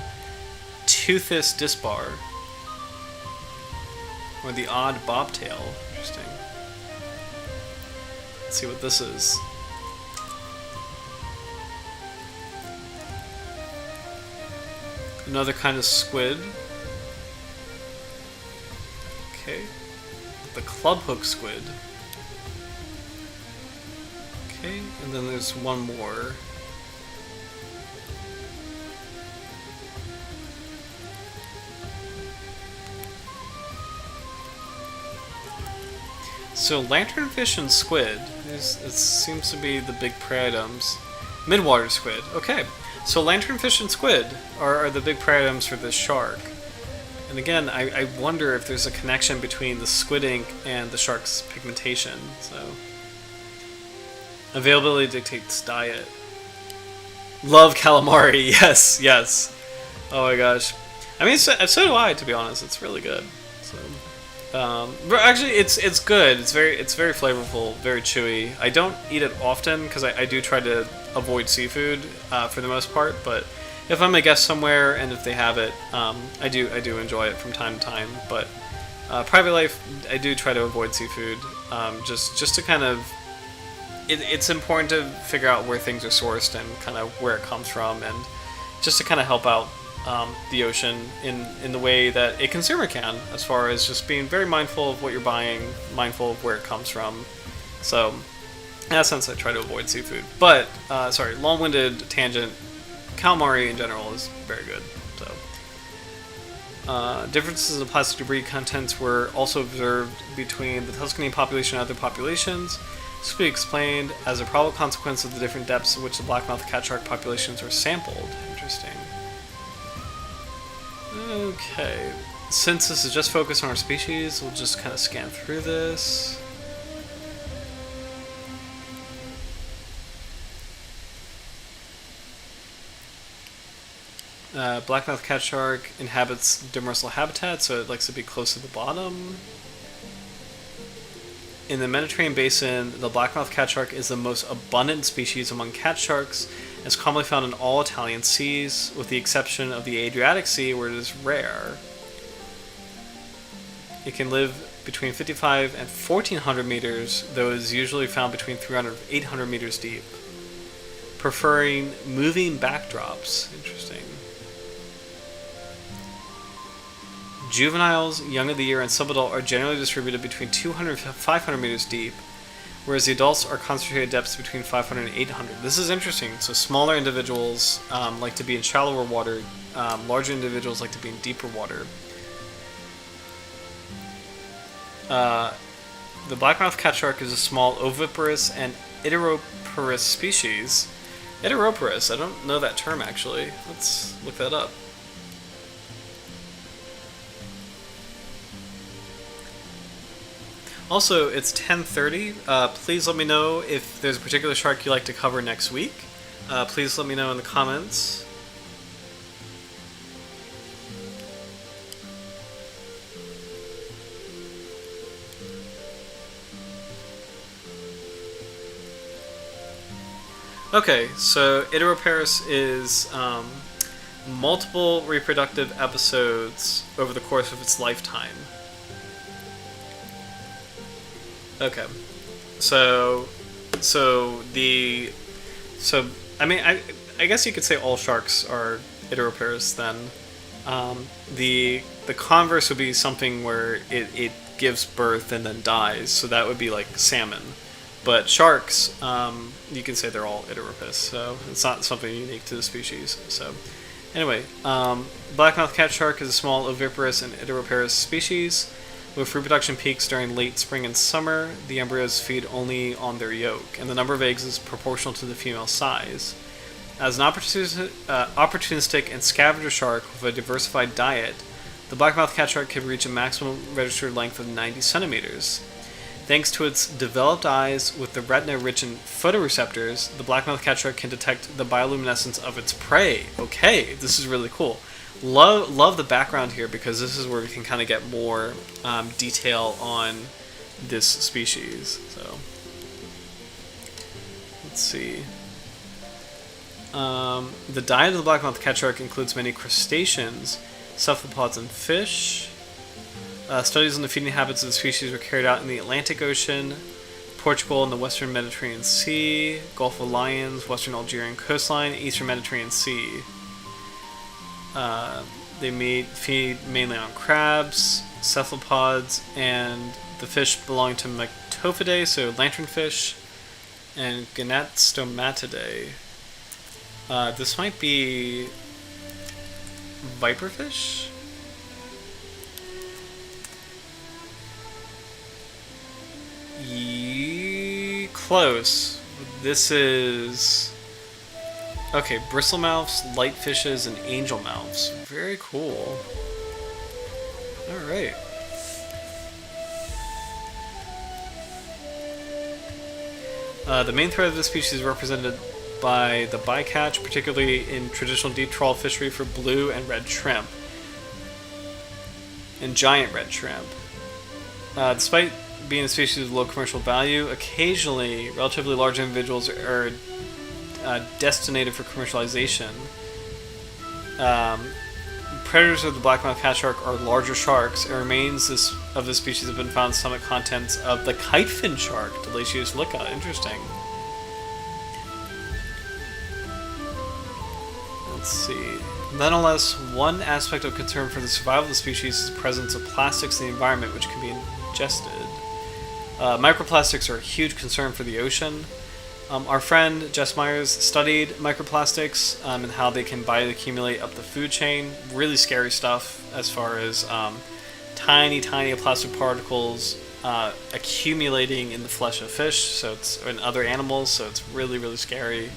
disbar. Or the odd bobtail. Interesting. Let's see what this is. Another kind of squid. Okay. The clubhook squid. Okay, and then there's one more. So lanternfish and squid, it seems to be the big prey items. Midwater squid, okay. So lanternfish and squid are the big prey items for this shark. And again, I wonder if there's a connection between the squid ink and the shark's pigmentation. So availability dictates diet. Love calamari, yes. Oh my gosh. I mean, so do I, to be honest. It's really good. So, but actually, it's good. It's very flavorful, very chewy. I don't eat it often because I do try to avoid seafood for the most part. But if I'm a guest somewhere and if they have it, I do enjoy it from time to time. But private life, I do try to avoid seafood, just to kind of. It's important to figure out where things are sourced and kind of where it comes from, and just to kind of help out the ocean in the way that a consumer can, as far as just being very mindful of what you're buying, mindful of where it comes from. So in that sense, I try to avoid seafood. But sorry, long-winded tangent. calamari in general is very good. So. Differences in plastic debris contents were also observed between the Tuscany population and other populations. This will be explained as a probable consequence of the different depths at which the Blackmouth Catshark populations were sampled. Interesting. Okay. Since this is just focused on our species, we'll just kind of scan through this. Blackmouth Catshark inhabits demersal habitat, so it likes to be close to the bottom. In the Mediterranean basin, the Blackmouth Catshark is the most abundant species among cat sharks and is commonly found in all Italian seas, with the exception of the Adriatic Sea, where it is rare. It can live between 55 and 1400 meters, though it is usually found between 300 and 800 meters deep, preferring moving backdrops. Interesting. Juveniles, young of the year, and subadult are generally distributed between 200 and 500 meters deep, whereas the adults are concentrated at depths between 500 and 800. This is interesting. So smaller individuals like to be in shallower water, larger individuals like to be in deeper water. The Blackmouth Catshark is a small oviparous and idiroparous species. Idiroparous, I don't know that term actually. Let's look that up. Also, it's 10:30. Please let me know if there's a particular shark you'd like to cover next week. Please let me know in the comments. Okay, so Idiroparus is multiple reproductive episodes over the course of its lifetime. Okay, so I mean I guess you could say all sharks are Idiroparus then. The converse would be something where it gives birth and then dies, so that would be like salmon. But sharks, you can say they're all Idiroparus, so it's not something unique to the species. So anyway, Blackmouth Catshark is a small oviparous and Idiroparous species. With reproduction peaks during late spring and summer, the embryos feed only on their yolk, and the number of eggs is proportional to the female size. As an opportunistic and scavenger shark with a diversified diet, the Blackmouth Catshark can reach a maximum registered length of 90 centimeters. Thanks to its developed eyes with the retina-rich in photoreceptors, the Blackmouth Catshark can detect the bioluminescence of its prey. Okay, this is really cool. Love the background here, because this is where we can kind of get more detail on this species. So let's see. The diet of the Blackmouth Catshark includes many crustaceans, cephalopods, and fish. Studies on the feeding habits of the species were carried out in the Atlantic Ocean, Portugal, and the Western Mediterranean Sea, Gulf of Lions, Western Algerian coastline, Eastern Mediterranean Sea. They feed mainly on crabs, cephalopods, and the fish belong to Myctophidae, so lanternfish, and Gnatostomatidae. This might be viperfish? Close. This is... Okay, bristlemouths, lightfishes, and angelmouths. Very cool. Alright. The main threat of this species is represented by the bycatch, particularly in traditional deep trawl fishery for blue and red shrimp. And giant red shrimp. Despite being a species of low commercial value, occasionally relatively large individuals are destinated for commercialization. Predators of the Blackmouth Catshark are larger sharks, and remains of this species have been found in stomach contents of the kitefin shark, Delicius licca. Interesting. Let's see. Nonetheless, one aspect of concern for the survival of the species is the presence of plastics in the environment which can be ingested. Microplastics are a huge concern for the ocean. Our friend Jess Myers studied microplastics and how they can bioaccumulate up the food chain. Really scary stuff as far as tiny plastic particles accumulating in the flesh of fish, so it's and other animals. So it's really scary.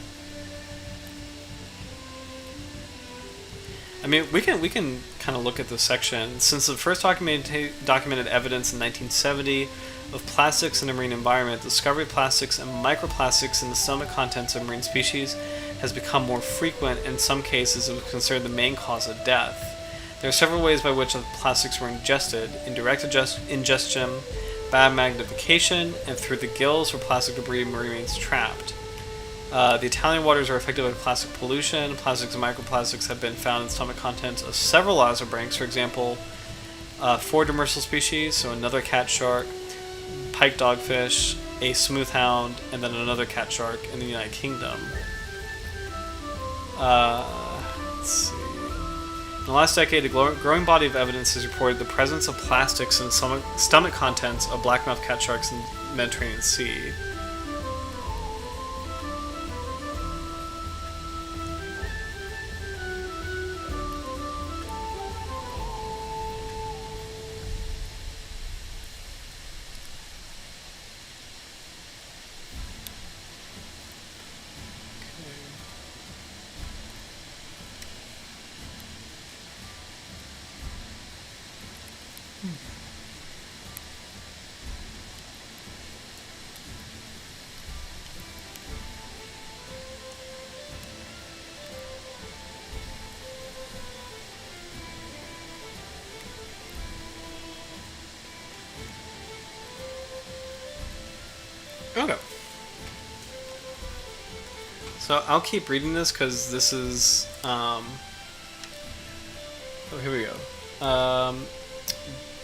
I mean, we can kind of look at this section. Since the first documented evidence in 1970 of plastics in the marine environment, the discovery of plastics and microplastics in the stomach contents of marine species has become more frequent. In some cases, it was considered the main cause of death. There are several ways by which the plastics were ingested: indirect ingestion, bad magnification, and through the gills where plastic debris remains trapped. The Italian waters are affected by plastic pollution. Plastics and microplastics have been found in stomach contents of several lazarbranchs, for example, 4 demersal species, so another cat shark, pike dogfish, a smoothhound, and then another cat shark in the United Kingdom. Let's see. In the last decade, a growing body of evidence has reported the presence of plastics in stomach contents of blackmouth catsharks in the Mediterranean Sea. Okay. So I'll keep reading this because this is, oh, here we go.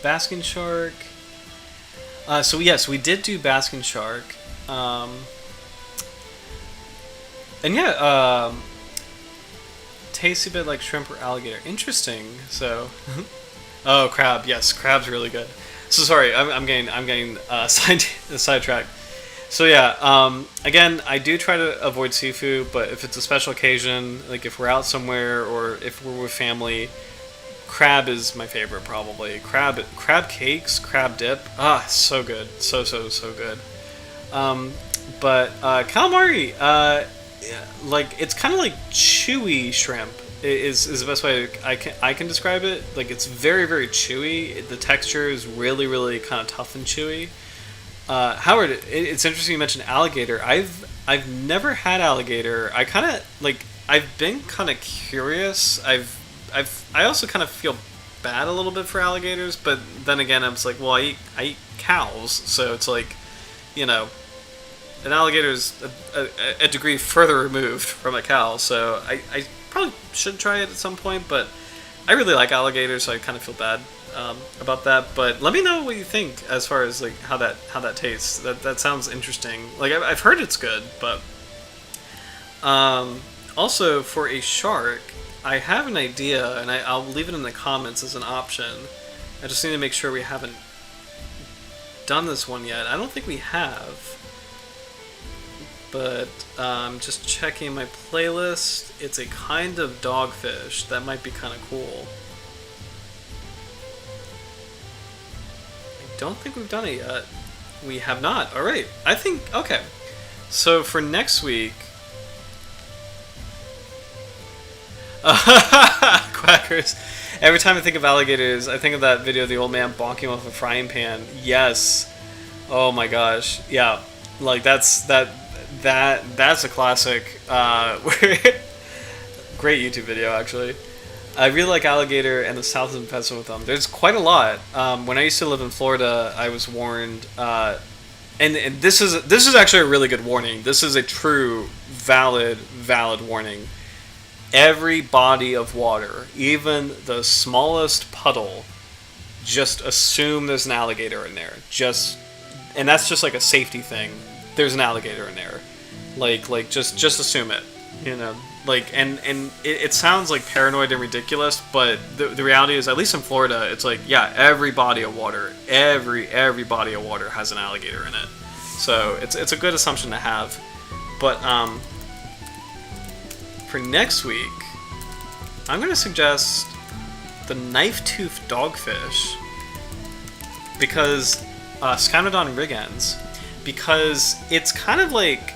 Basking shark. So yes, we did do basking shark. And yeah, tastes a bit like shrimp or alligator. Interesting. So, oh, crab. Yes, crab's really good. So sorry, I'm getting sidetracked. So yeah, again, I do try to avoid seafood, but if it's a special occasion, like if we're out somewhere or if we're with family, crab is my favorite probably. Crab cakes, crab dip, so good, so good. But calamari, like it's kind of like chewy shrimp. Is the best way I can describe it. Like it's very chewy. The texture is really kind of tough and chewy. Howard, it's interesting you mentioned alligator. I've never had alligator. I've been kind of curious. I also kind of feel bad a little bit for alligators, but then again, I'm just like, well, I eat cows, so it's like, you know, an alligator is a degree further removed from a cow, so I probably should try it at some point, but I really like alligators, so I kind of feel bad about that. But let me know what you think as far as like how that tastes. That sounds interesting. Like I've heard it's good, but also for a shark, I have an idea, and I'll leave it in the comments as an option. I just need to make sure we haven't done this one yet. I don't think we have. But just checking my playlist. It's a kind of dogfish that might be kind of cool. I don't think we've done it yet. We have not. All right. I think okay. So for next week, quackers. Every time I think of alligators, I think of that video of the old man bonking off a frying pan. Yes. Oh my gosh. Yeah. Like that's a classic. Great YouTube video, actually. I really like alligator, and the South is infested with them. There's quite a lot. When I used to live in Florida, I was warned, and this is actually a really good warning. This is a true, valid warning. Every body of water, even the smallest puddle, just assume there's an alligator in there. And that's just like a safety thing. There's an alligator in there. Like just assume it, you know. Like and it sounds like paranoid and ridiculous, but the reality is, at least in Florida, it's like, yeah, every body of water, every body of water has an alligator in it. So it's a good assumption to have. But for next week, I'm going to suggest the knife-toothed dogfish, because Scamnodon rigens, because it's kind of like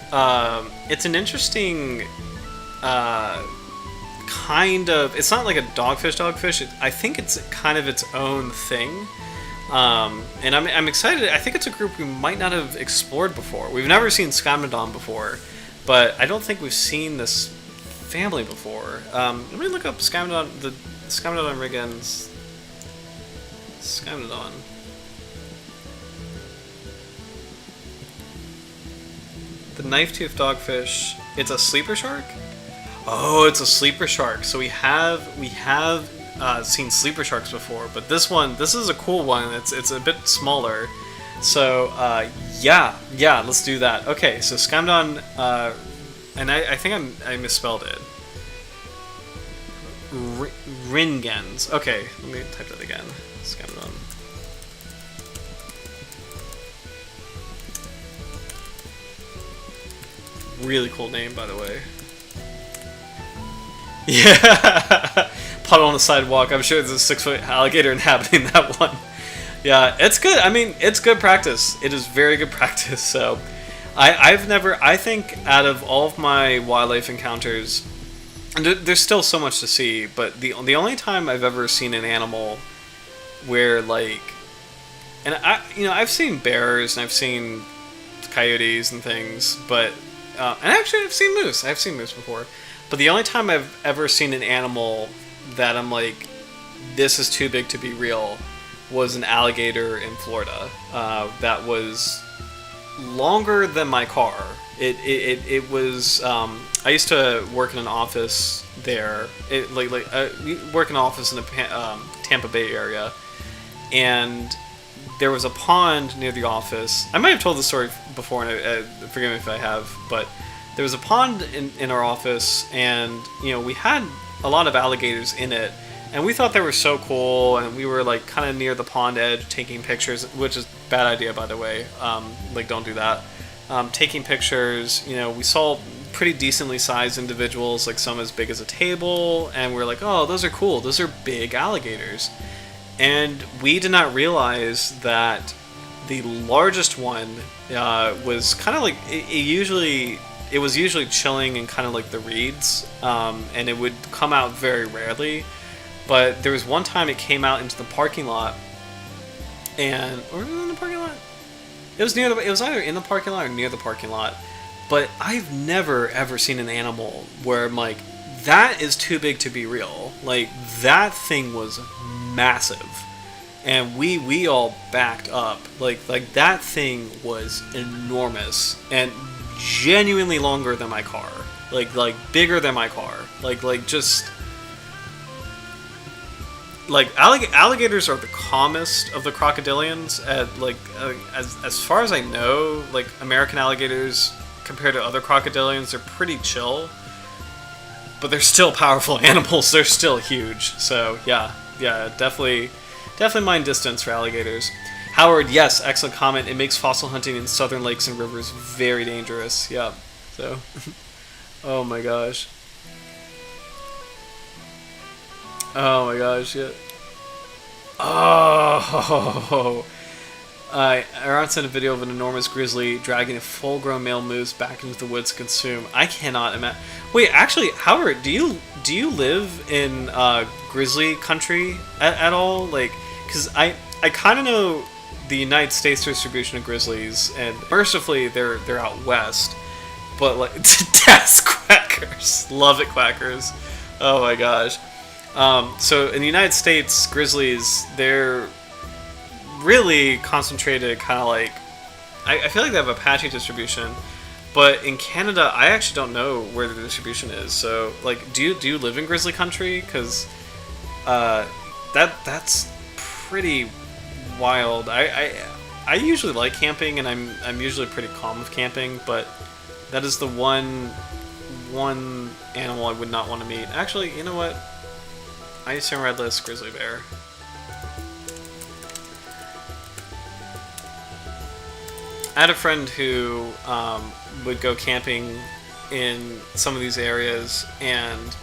it's an interesting kind of, it's not like a dogfish. I think it's kind of its own thing. And I'm excited. I think it's a group we might not have explored before. We've never seen Scamnodon before, but I don't think we've seen this family before. Let me look up Scamnodon, the Scamnodon rigens. Scamnodon. The knife-toothed dogfish. It's a sleeper shark? Oh, it's a sleeper shark. So we have seen sleeper sharks before, but this is a cool one. It's a bit smaller. So yeah, let's do that. Okay, so Scamnodon, and I think I misspelled it. Ringens. Okay, let me type that again. Scamnodon. Really cool name, by the way. Yeah, puddle on the sidewalk. I'm sure there's a 6-foot alligator inhabiting that one. Yeah, it's good. I mean, it's good practice. It is very good practice. So, I think out of all of my wildlife encounters, and there's still so much to see, but the only time I've ever seen an animal where like, and I've seen bears and I've seen coyotes and things, but and actually I've seen moose. I've seen moose before. But the only time I've ever seen an animal that I'm like, this is too big to be real, was an alligator in Florida. That was longer than my car. It was. I used to work in an office there. Work in an office in the Tampa Bay area, and there was a pond near the office. I might have told the story before, and forgive me if I have, but there was a pond in our office, and we had a lot of alligators in it, and we thought they were so cool, and we were like kind of near the pond edge taking pictures, which is a bad idea, by the way. Don't do that. Taking pictures, we saw pretty decently sized individuals, like some as big as a table, and we're like, oh, those are cool, those are big alligators. And we did not realize that the largest one was kind of like, it was usually chilling in kind of like the reeds, and it would come out very rarely. But there was one time it came out into the parking lot, or was it in the parking lot? It was either in the parking lot or near the parking lot. But I've never ever seen an animal where I'm like, that is too big to be real. Like, that thing was massive, and we all backed up. Like that thing was enormous and genuinely longer than my car. Like bigger than my car. Alligators are the calmest of the crocodilians. As far as I know, like American alligators compared to other crocodilians, they're pretty chill. But they're still powerful animals. They're still huge. So yeah, definitely mind distance for alligators. Howard, yes, excellent comment. It makes fossil hunting in southern lakes and rivers very dangerous. Yeah. So, oh my gosh. Oh my gosh, yeah. Oh. Aaron sent a video of an enormous grizzly dragging a full-grown male moose back into the woods to consume. I cannot imagine. Wait, actually, Howard, do you live in grizzly country at all? Like, because I kind of know the United States distribution of grizzlies, and mercifully they're out west. But like, that's quackers. Love it, quackers. Oh my gosh. So in the United States, grizzlies, they're really concentrated, kind of like, I feel like they have a patchy distribution, but in Canada, I actually don't know where the distribution is. So like, do you live in grizzly country? Because that's pretty wild. I usually like camping, and I'm usually pretty calm with camping, but that is the one animal I would not want to meet. Actually, you know what? I assume red list grizzly bear. I had a friend who would go camping in some of these areas, and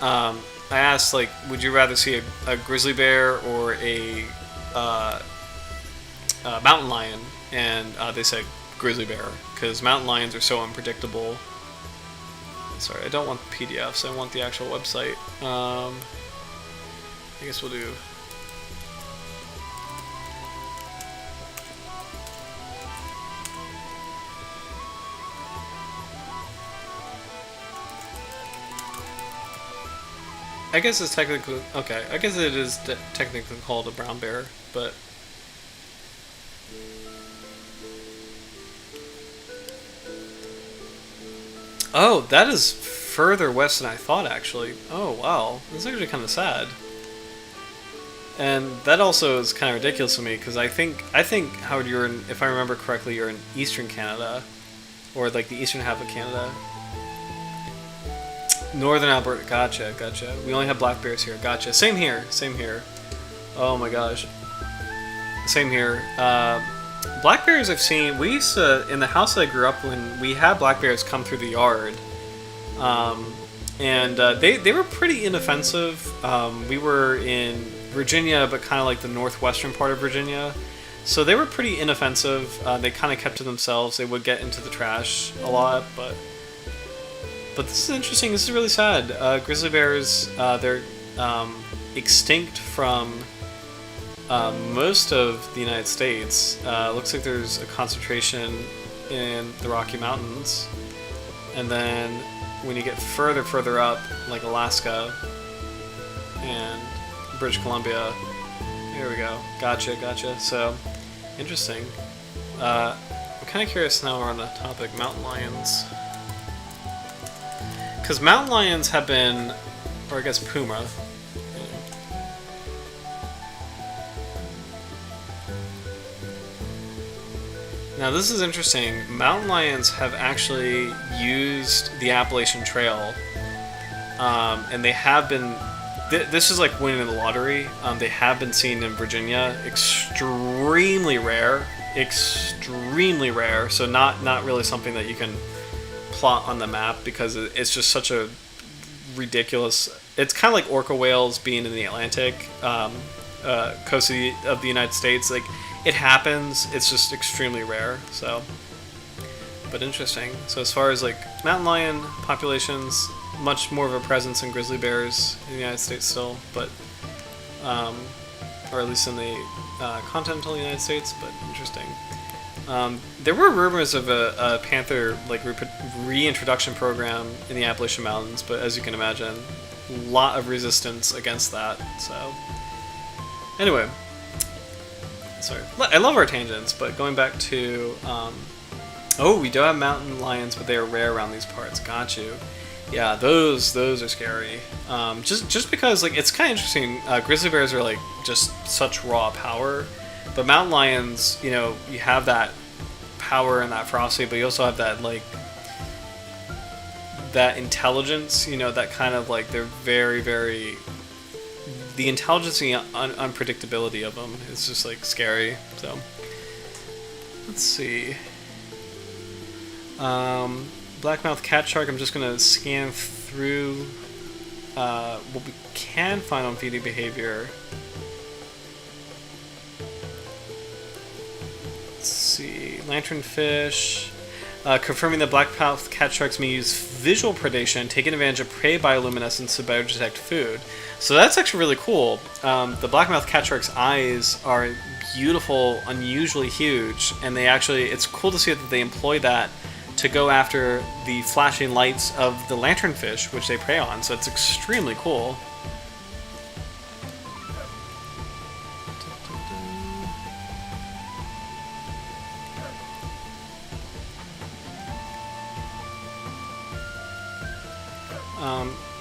I asked, like, would you rather see a grizzly bear or a mountain lion? And they said grizzly bear, because mountain lions are so unpredictable. Sorry, I don't want the PDFs, I want the actual website. I guess we'll do... I guess it's technically... Okay, I guess it is technically called a brown bear, but... Oh, that is further west than I thought, actually. Oh, wow. That's actually kind of sad. And that also is kind of ridiculous to me, because I think, Howard, you're in, if I remember correctly, you're in eastern Canada. Or, like, the eastern half of Canada. Northern Alberta. Gotcha, gotcha. We only have black bears here. Gotcha. Same here. Same here. Oh, my gosh. Same here. Black bears I've seen, we used to, in the house that I grew up in, we had black bears come through the yard. They were pretty inoffensive. We were in Virginia, but kind of like the northwestern part of Virginia. So they were pretty inoffensive. They kind of kept to themselves. They would get into the trash a lot, but this is interesting. This is really sad. Grizzly bears, they're extinct from most of the United States. Looks like there's a concentration in the Rocky Mountains, and then when you get further up, like Alaska and British Columbia, here we go. Gotcha. So, interesting. I'm kind of curious now we're on the topic, mountain lions. Because mountain lions have been, or I guess puma. Now this is interesting. Mountain lions have actually used the Appalachian Trail, and they have been. This is like winning the lottery. They have been seen in Virginia. Extremely rare. So not really something that you can plot on the map, because it's just such a ridiculous. It's kind of like orca whales being in the Atlantic coast of the United States. Like, it happens. It's just extremely rare. So, but interesting. So as far as like mountain lion populations, much more of a presence in grizzly bears in the United States still, but or at least in the continental United States. But interesting. There were rumors of a panther like reintroduction program in the Appalachian Mountains, but as you can imagine, a lot of resistance against that. So anyway, sorry, I love our tangents, but going back to oh, we do have mountain lions, but they are rare around these parts. Got you. Yeah, those are scary. Just because like it's kind of interesting. Grizzly bears are like just such raw power. But mountain lions, you know, you have that power and that ferocity, but you also have that, like, that intelligence, you know, that kind of, like, they're very, very... The intelligence and unpredictability of them is just, like, scary, so... Let's see... Blackmouth Catshark, I'm just going to scan through what we can find on feeding behavior. Let's see, lanternfish, confirming that blackmouth catsharks may use visual predation, taking advantage of prey bioluminescence to better detect food. So that's actually really cool. The blackmouth catshark's eyes are beautiful, unusually huge, and they actually, it's cool to see that they employ that to go after the flashing lights of the lanternfish, which they prey on, so it's extremely cool.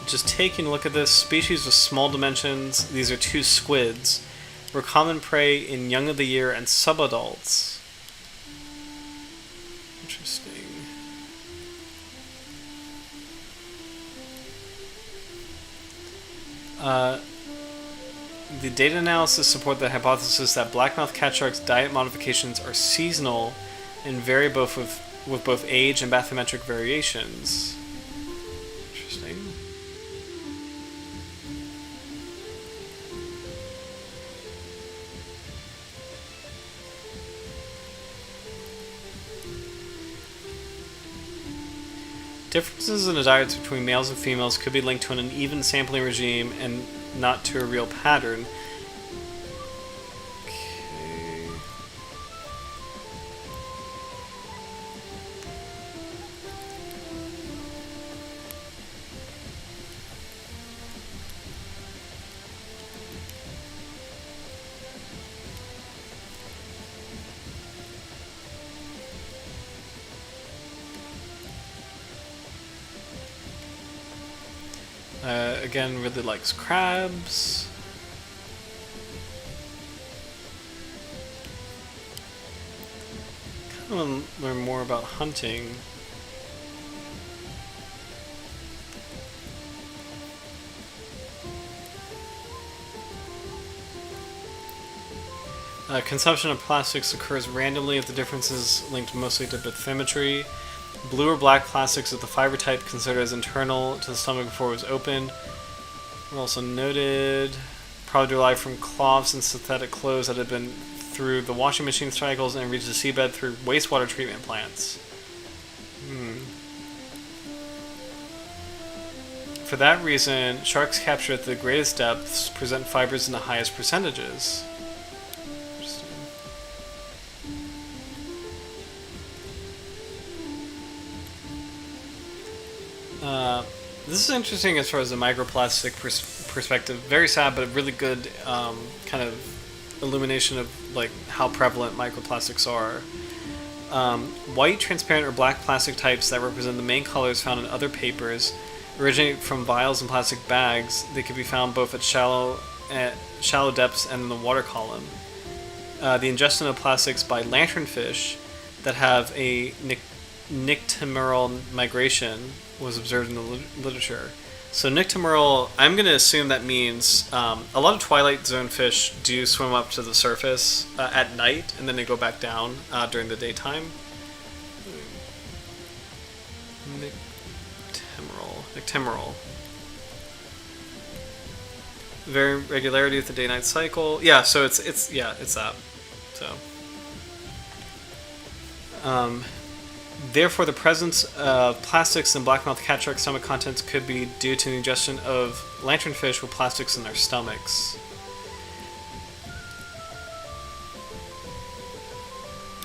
Just taking a look at this, species with small dimensions, these are two squids, were common prey in young of the year and subadults. Interesting. The data analysis support the hypothesis that blackmouth catsharks' diet modifications are seasonal and vary both with with both age and bathymetric variations. Interesting. Differences in the diets between males and females could be linked to an uneven sampling regime and not to a real pattern. Okay. Again, really likes crabs. Kind of want to learn more about hunting. Consumption of plastics occurs randomly if the difference is linked mostly to bathymetry. Blue or black plastics of the fiber type considered as internal to the stomach before it was opened were also noted. Probably derived from cloths and synthetic clothes that had been through the washing machine cycles and reached the seabed through wastewater treatment plants. For that reason, sharks captured at the greatest depths present fibers in the highest percentages. This is interesting as far as the microplastic perspective. Very sad, but a really good kind of illumination of like how prevalent microplastics are. White, transparent, or black plastic types that represent the main colors found in other papers originate from vials and plastic bags. They can be found both at shallow depths and in the water column. The ingestion of plastics by lanternfish that have a nictimural migration was observed in the literature. So nictimural, I'm going to assume that means a lot of twilight zone fish do swim up to the surface at night and then they go back down during the daytime. Nictimural. Very regularity with the day-night cycle. Yeah, so it's that. So. Therefore, the presence of plastics in Blackmouth Catshark stomach contents could be due to the ingestion of lanternfish with plastics in their stomachs.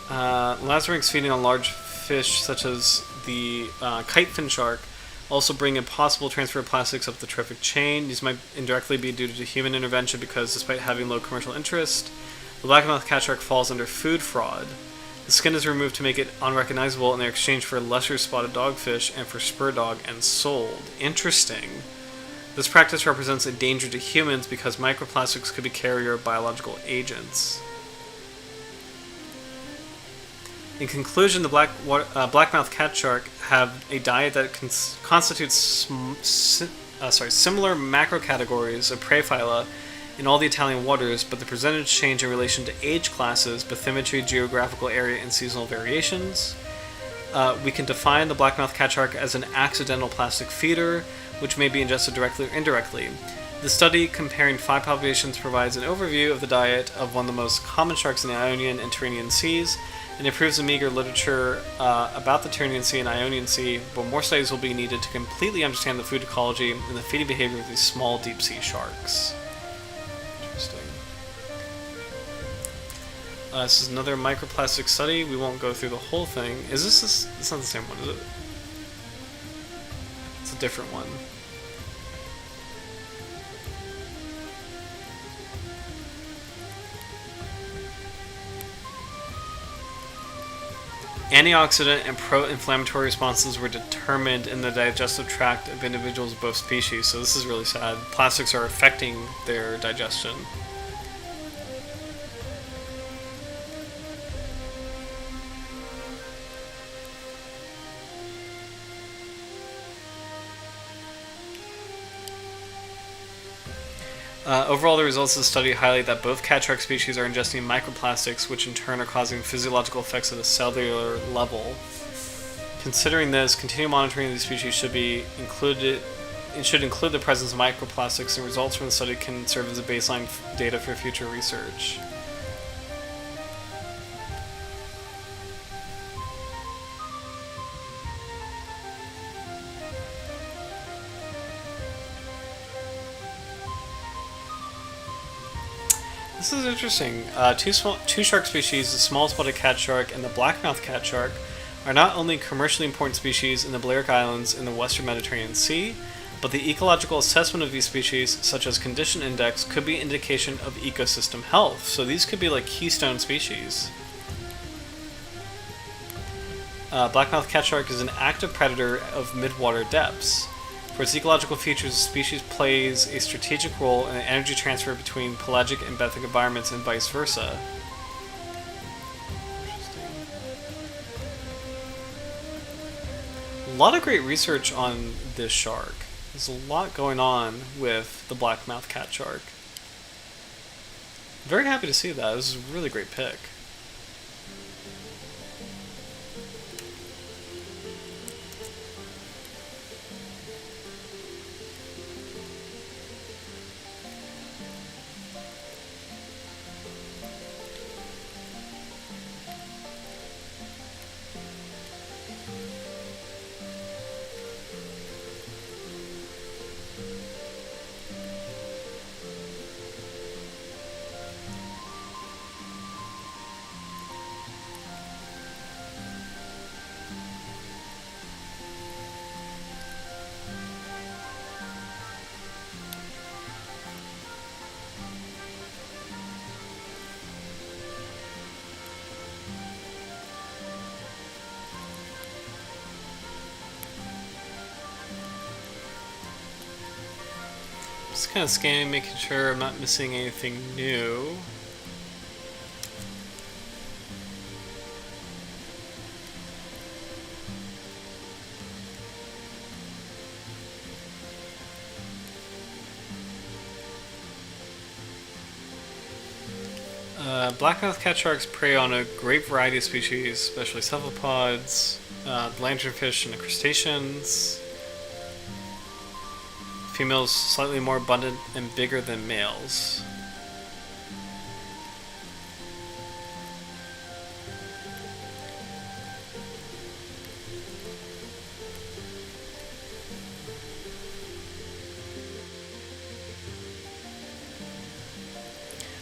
Lazarinx feeding on large fish such as the kitefin shark also bring a possible transfer of plastics up the trophic chain. These might indirectly be due to human intervention because, despite having low commercial interest, the Blackmouth Catshark falls under food fraud. The skin is removed to make it unrecognizable, and they're exchanged for lesser spotted dogfish and for spur dog and sold. Interesting. This practice represents a danger to humans because microplastics could be carrier of biological agents. In conclusion, the Blackmouth Catshark have a diet that constitutes similar macrocategories of prey phyla in all the Italian waters, but the percentage change in relation to age classes, bathymetry, geographical area, and seasonal variations. We can define the Blackmouth Catshark as an accidental plastic feeder, which may be ingested directly or indirectly. The study comparing 5 populations provides an overview of the diet of one of the most common sharks in the Ionian and Tyrrhenian Seas, and improves the meager literature about the Tyrrhenian Sea and Ionian Sea, but more studies will be needed to completely understand the food ecology and the feeding behavior of these small deep-sea sharks. This is another microplastic study. We won't go through the whole thing. Is this? It's not the same one, is it? It's a different one. Antioxidant and pro-inflammatory responses were determined in the digestive tract of individuals of both species. So this is really sad. Plastics are affecting their digestion. Overall, the results of the study highlight that both catshark species are ingesting microplastics, which in turn are causing physiological effects at a cellular level. Considering this, continued monitoring of these species should be included. It should include the presence of microplastics, and results from the study can serve as a baseline data for future research. This is interesting. Two shark species, the small-spotted catshark and the blackmouth catshark, are not only commercially important species in the Balearic Islands in the western Mediterranean Sea, but the ecological assessment of these species, such as condition index, could be an indication of ecosystem health. So these could be like keystone species. Blackmouth catshark is an active predator of midwater depths. For its ecological features, the species plays a strategic role in the energy transfer between pelagic and benthic environments and vice versa. A lot of great research on this shark. There's a lot going on with the Blackmouth Catshark. Very happy to see that. This is a really great pick. Just kind of scanning, making sure I'm not missing anything new. Blackmouth catsharks prey on a great variety of species, especially cephalopods, lanternfish, and the crustaceans. Females slightly more abundant and bigger than males.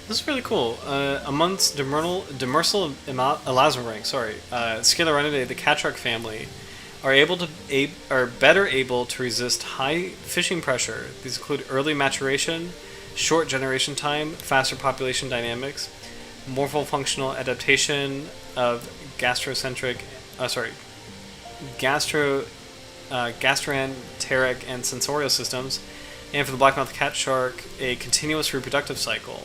This is really cool. Amongst demersal elasmobranchs, Scalaridae, the catshark family, are better able to resist high fishing pressure. These include early maturation, short generation time, faster population dynamics, morphofunctional adaptation of gastroenteric and sensorial systems, and for the blackmouth catshark, a continuous reproductive cycle.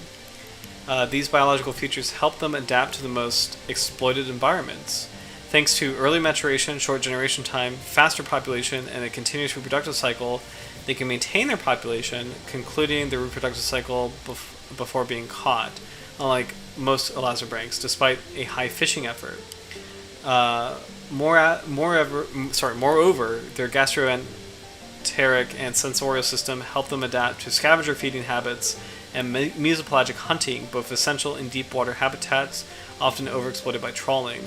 These biological features help them adapt to the most exploited environments. Thanks to early maturation, short generation time, faster population, and a continuous reproductive cycle, they can maintain their population, concluding the reproductive cycle before being caught, unlike most elasmobranchs, despite a high fishing effort. Moreover, their gastroenteric and sensorial system help them adapt to scavenger feeding habits and mesopelagic hunting, both essential in deep water habitats, often overexploited by trawling.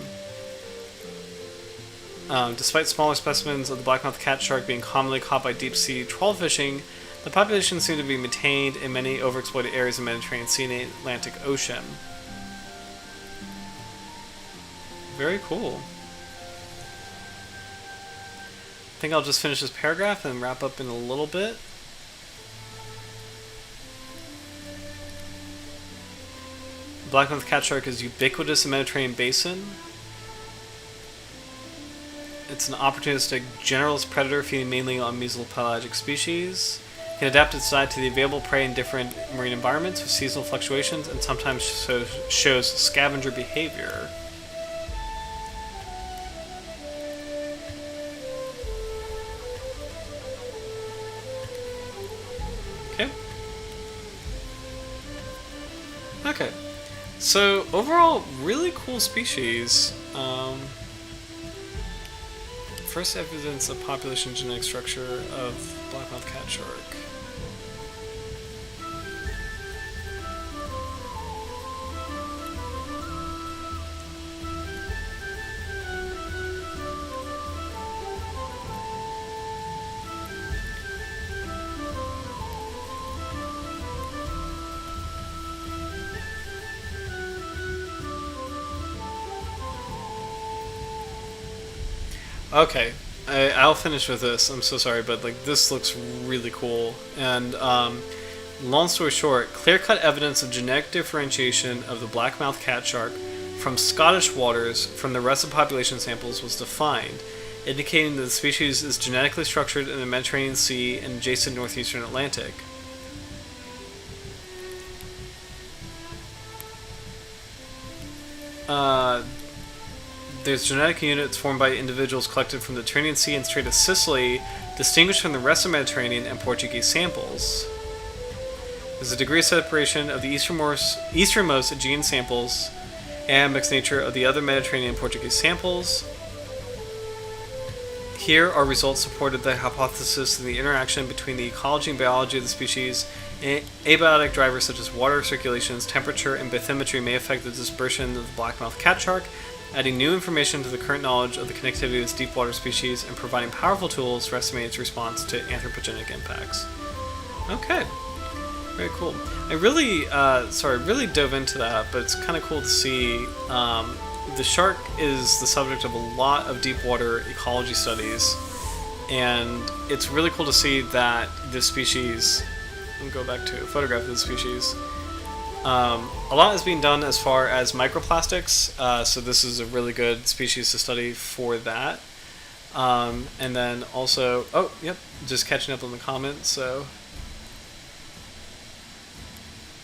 Despite smaller specimens of the blackmouth catshark being commonly caught by deep-sea trawl fishing, the population seems to be maintained in many overexploited areas of the Mediterranean Sea and the Atlantic Ocean. Very cool. I think I'll just finish this paragraph and wrap up in a little bit. Blackmouth catshark is ubiquitous in the Mediterranean basin. It's an opportunistic generalist predator feeding mainly on mesopelagic species. It can adapt its diet to the available prey in different marine environments with seasonal fluctuations and sometimes shows scavenger behavior. Okay. So overall, really cool species. first evidence of population genetic structure of Blackmouth Catshark. Okay, I'll finish with this. I'm so sorry, but like this looks really cool. And long story short, clear-cut evidence of genetic differentiation of the Blackmouth Catshark from Scottish waters from the rest of population samples was defined, indicating that the species is genetically structured in the Mediterranean Sea and adjacent northeastern Atlantic. There's genetic units formed by individuals collected from the Tyrrhenian Sea and Strait of Sicily, distinguished from the rest of the Mediterranean and Portuguese samples. There's a degree of separation of the easternmost Aegean samples and mixed nature of the other Mediterranean and Portuguese samples. Here, our results supported the hypothesis that the interaction between the ecology and biology of the species and abiotic drivers such as water circulations, temperature, and bathymetry may affect the dispersion of the Blackmouth Catshark, adding new information to the current knowledge of the connectivity of this deepwater species and providing powerful tools for estimating its response to anthropogenic impacts. Okay, very cool. I really, really dove into that, but it's kind of cool to see. The shark is the subject of a lot of deepwater ecology studies, and it's really cool to see that this species. Let me go back to a photograph of the species. A lot is being done as far as microplastics, so this is a really good species to study for that. And then also, oh, yep, just catching up on the comments, so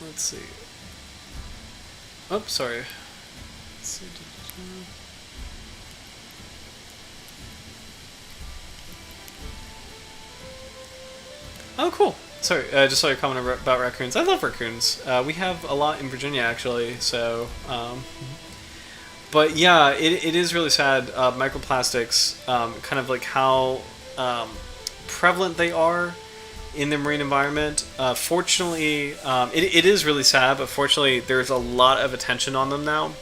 let's see. Oh, sorry. Let's see. Oh, cool. Sorry, just saw your comment about raccoons. I love raccoons. We have a lot in Virginia, actually. So, but yeah, it is really sad. Microplastics, kind of like how prevalent they are in the marine environment. Fortunately, it is really sad, but fortunately, there's a lot of attention on them now,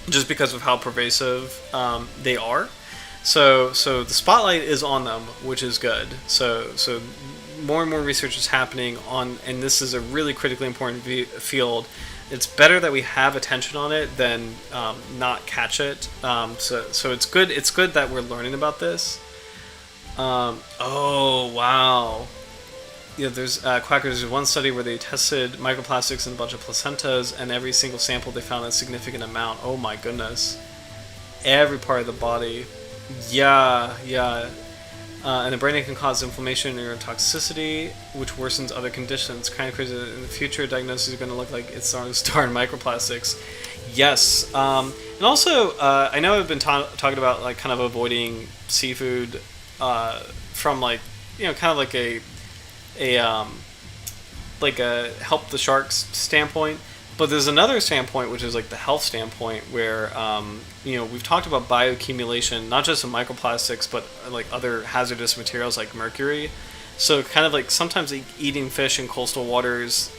just because of how pervasive they are. So the spotlight is on them, which is good. So more and more research is happening on, and this is a really critically important field. It's better that we have attention on it than not catch it. So it's good. It's good that we're learning about this. Oh wow! Yeah, there's Quackers. There's one study where they tested microplastics in a bunch of placentas, and every single sample they found a significant amount. Oh my goodness! Every part of the body. Yeah. And the brain can cause inflammation and neurotoxicity, which worsens other conditions. Kind of crazy that in the future, diagnosis is going to look like it's starring microplastics. Yes, and also I know I've been talking about like kind of avoiding seafood from like kind of like a help the sharks standpoint. But there's another standpoint, which is like the health standpoint, where we've talked about bioaccumulation, not just in microplastics, but like other hazardous materials like mercury. So kind of like sometimes eating fish in coastal waters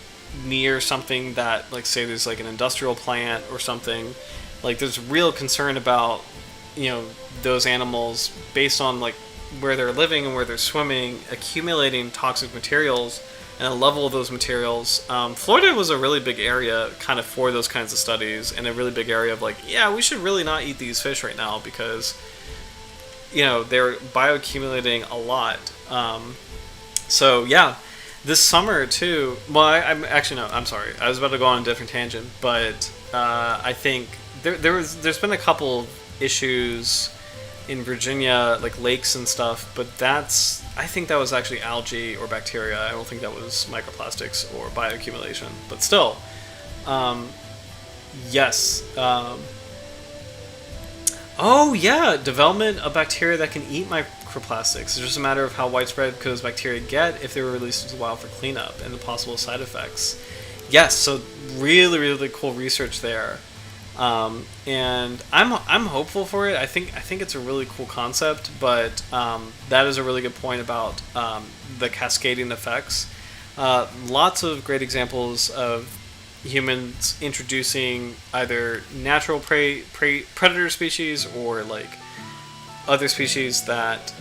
near something that, like, say there's like an industrial plant or something, like there's real concern about those animals based on like where they're living and where they're swimming, accumulating toxic materials. And the level of those materials. Florida was a really big area kind of for those kinds of studies, and a really big area of like, yeah, we should really not eat these fish right now because, they're bioaccumulating a lot. So yeah, this summer too, well, I'm actually, no, I'm sorry. I was about to go on a different tangent, but I think there's been a couple of issues in Virginia, like lakes and stuff, but I think that was actually algae or bacteria. I don't think that was microplastics or bioaccumulation, but still, yes. Oh yeah, development of bacteria that can eat microplastics. It's just a matter of how widespread could those bacteria get if they were released into the wild for cleanup and the possible side effects. Yes, so really, really cool research there. And I'm hopeful for it. I think it's a really cool concept, but that is a really good point about the cascading effects. Lots of great examples of humans introducing either natural predator species or like other species that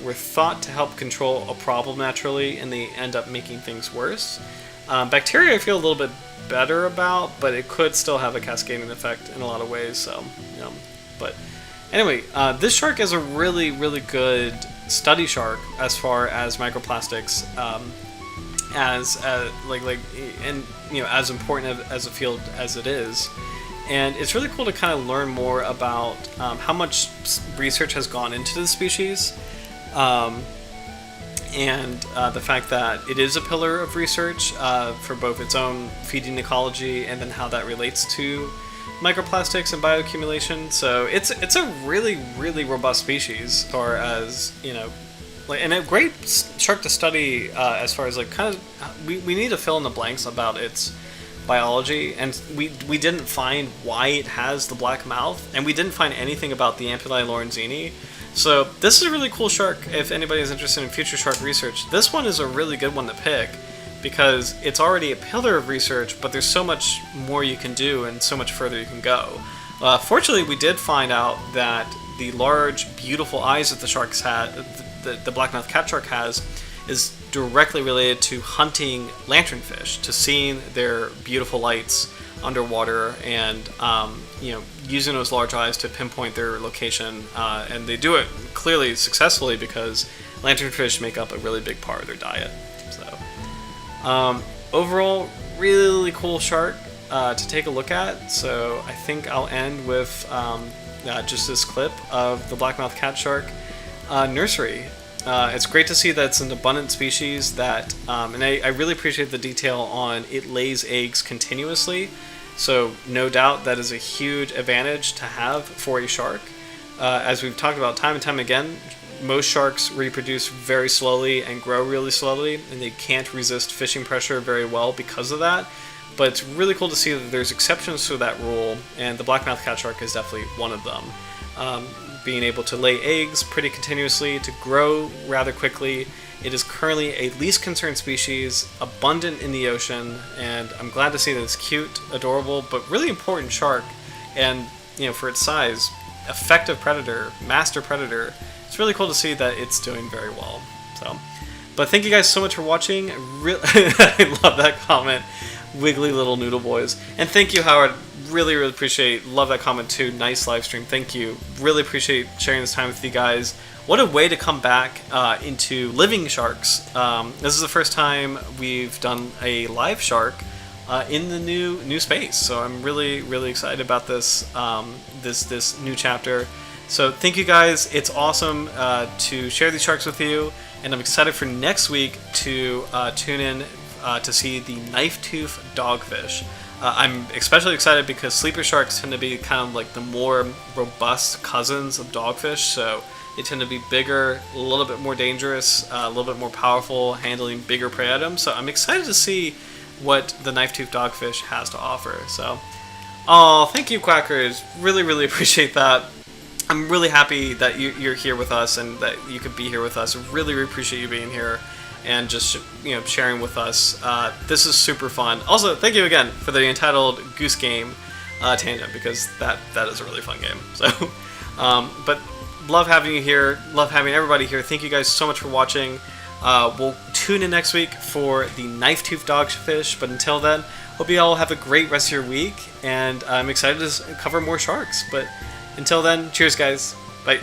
were thought to help control a problem naturally, and they end up making things worse. Bacteria I feel a little bit better about, but it could still have a cascading effect in a lot of ways. So, but anyway, this shark is a really, really good study shark as far as microplastics, as and as important as a field as it is. And it's really cool to kind of learn more about how much research has gone into the species. And the fact that it is a pillar of research for both its own feeding ecology and then how that relates to microplastics and bioaccumulation. So it's a really, really robust species as far as, and a great shark to study as far as we need to fill in the blanks about its biology, and we didn't find why it has the black mouth, and we didn't find anything about the ampullae lorenzini. So this is a really cool shark if anybody is interested in future shark research. This one is a really good one to pick because it's already a pillar of research, but there's so much more you can do and so much further you can go. Fortunately, we did find out that the large, beautiful eyes that the sharks had, the Blackmouth Catshark has, is directly related to hunting lanternfish, to seeing their beautiful lights underwater and using those large eyes to pinpoint their location, and they do it clearly successfully because lanternfish make up a really big part of their diet. So overall, really cool shark to take a look at. So I think I'll end with just this clip of the Blackmouth Catshark nursery. It's great to see that it's an abundant species that, and I really appreciate the detail on it lays eggs continuously. So no doubt that is a huge advantage to have for a shark. As we've talked about time and time again, most sharks reproduce very slowly and grow really slowly, and they can't resist fishing pressure very well because of that. But it's really cool to see that there's exceptions to that rule, and the Blackmouth Catshark is definitely one of them. Being able to lay eggs pretty continuously, to grow rather quickly. It is currently a least concerned species, abundant in the ocean, and I'm glad to see that it's cute, adorable, but really important shark. And, for its size, effective predator, master predator. It's really cool to see that it's doing very well. So, but thank you guys so much for watching. I love that comment, wiggly little noodle boys. And thank you, Howard. Really, really appreciate, love that comment too. Nice live stream. Thank you. Really appreciate sharing this time with you guys. What a way to come back into living sharks. This is the first time we've done a live shark in the new space. So I'm really, really excited about this this new chapter. So thank you guys. It's awesome to share these sharks with you, and I'm excited for next week to tune in to see the knife-tooth dogfish. I'm especially excited because sleeper sharks tend to be kind of like the more robust cousins of dogfish, so they tend to be bigger, a little bit more dangerous, a little bit more powerful, handling bigger prey items. So I'm excited to see what the knife-tooth dogfish has to offer. So, thank you, Quackers. Really, really appreciate that. I'm really happy that you're here with us and that you could be here with us. Really, really appreciate you being here and just sharing with us. This is super fun. Also, thank you again for the entitled Goose Game tangent, because that is a really fun game. So, but love having you here. Love having everybody here. Thank you guys so much for watching. We'll tune in next week for the knife-tooth dogfish. But until then, hope you all have a great rest of your week, and I'm excited to cover more sharks. But until then, cheers, guys. Bye.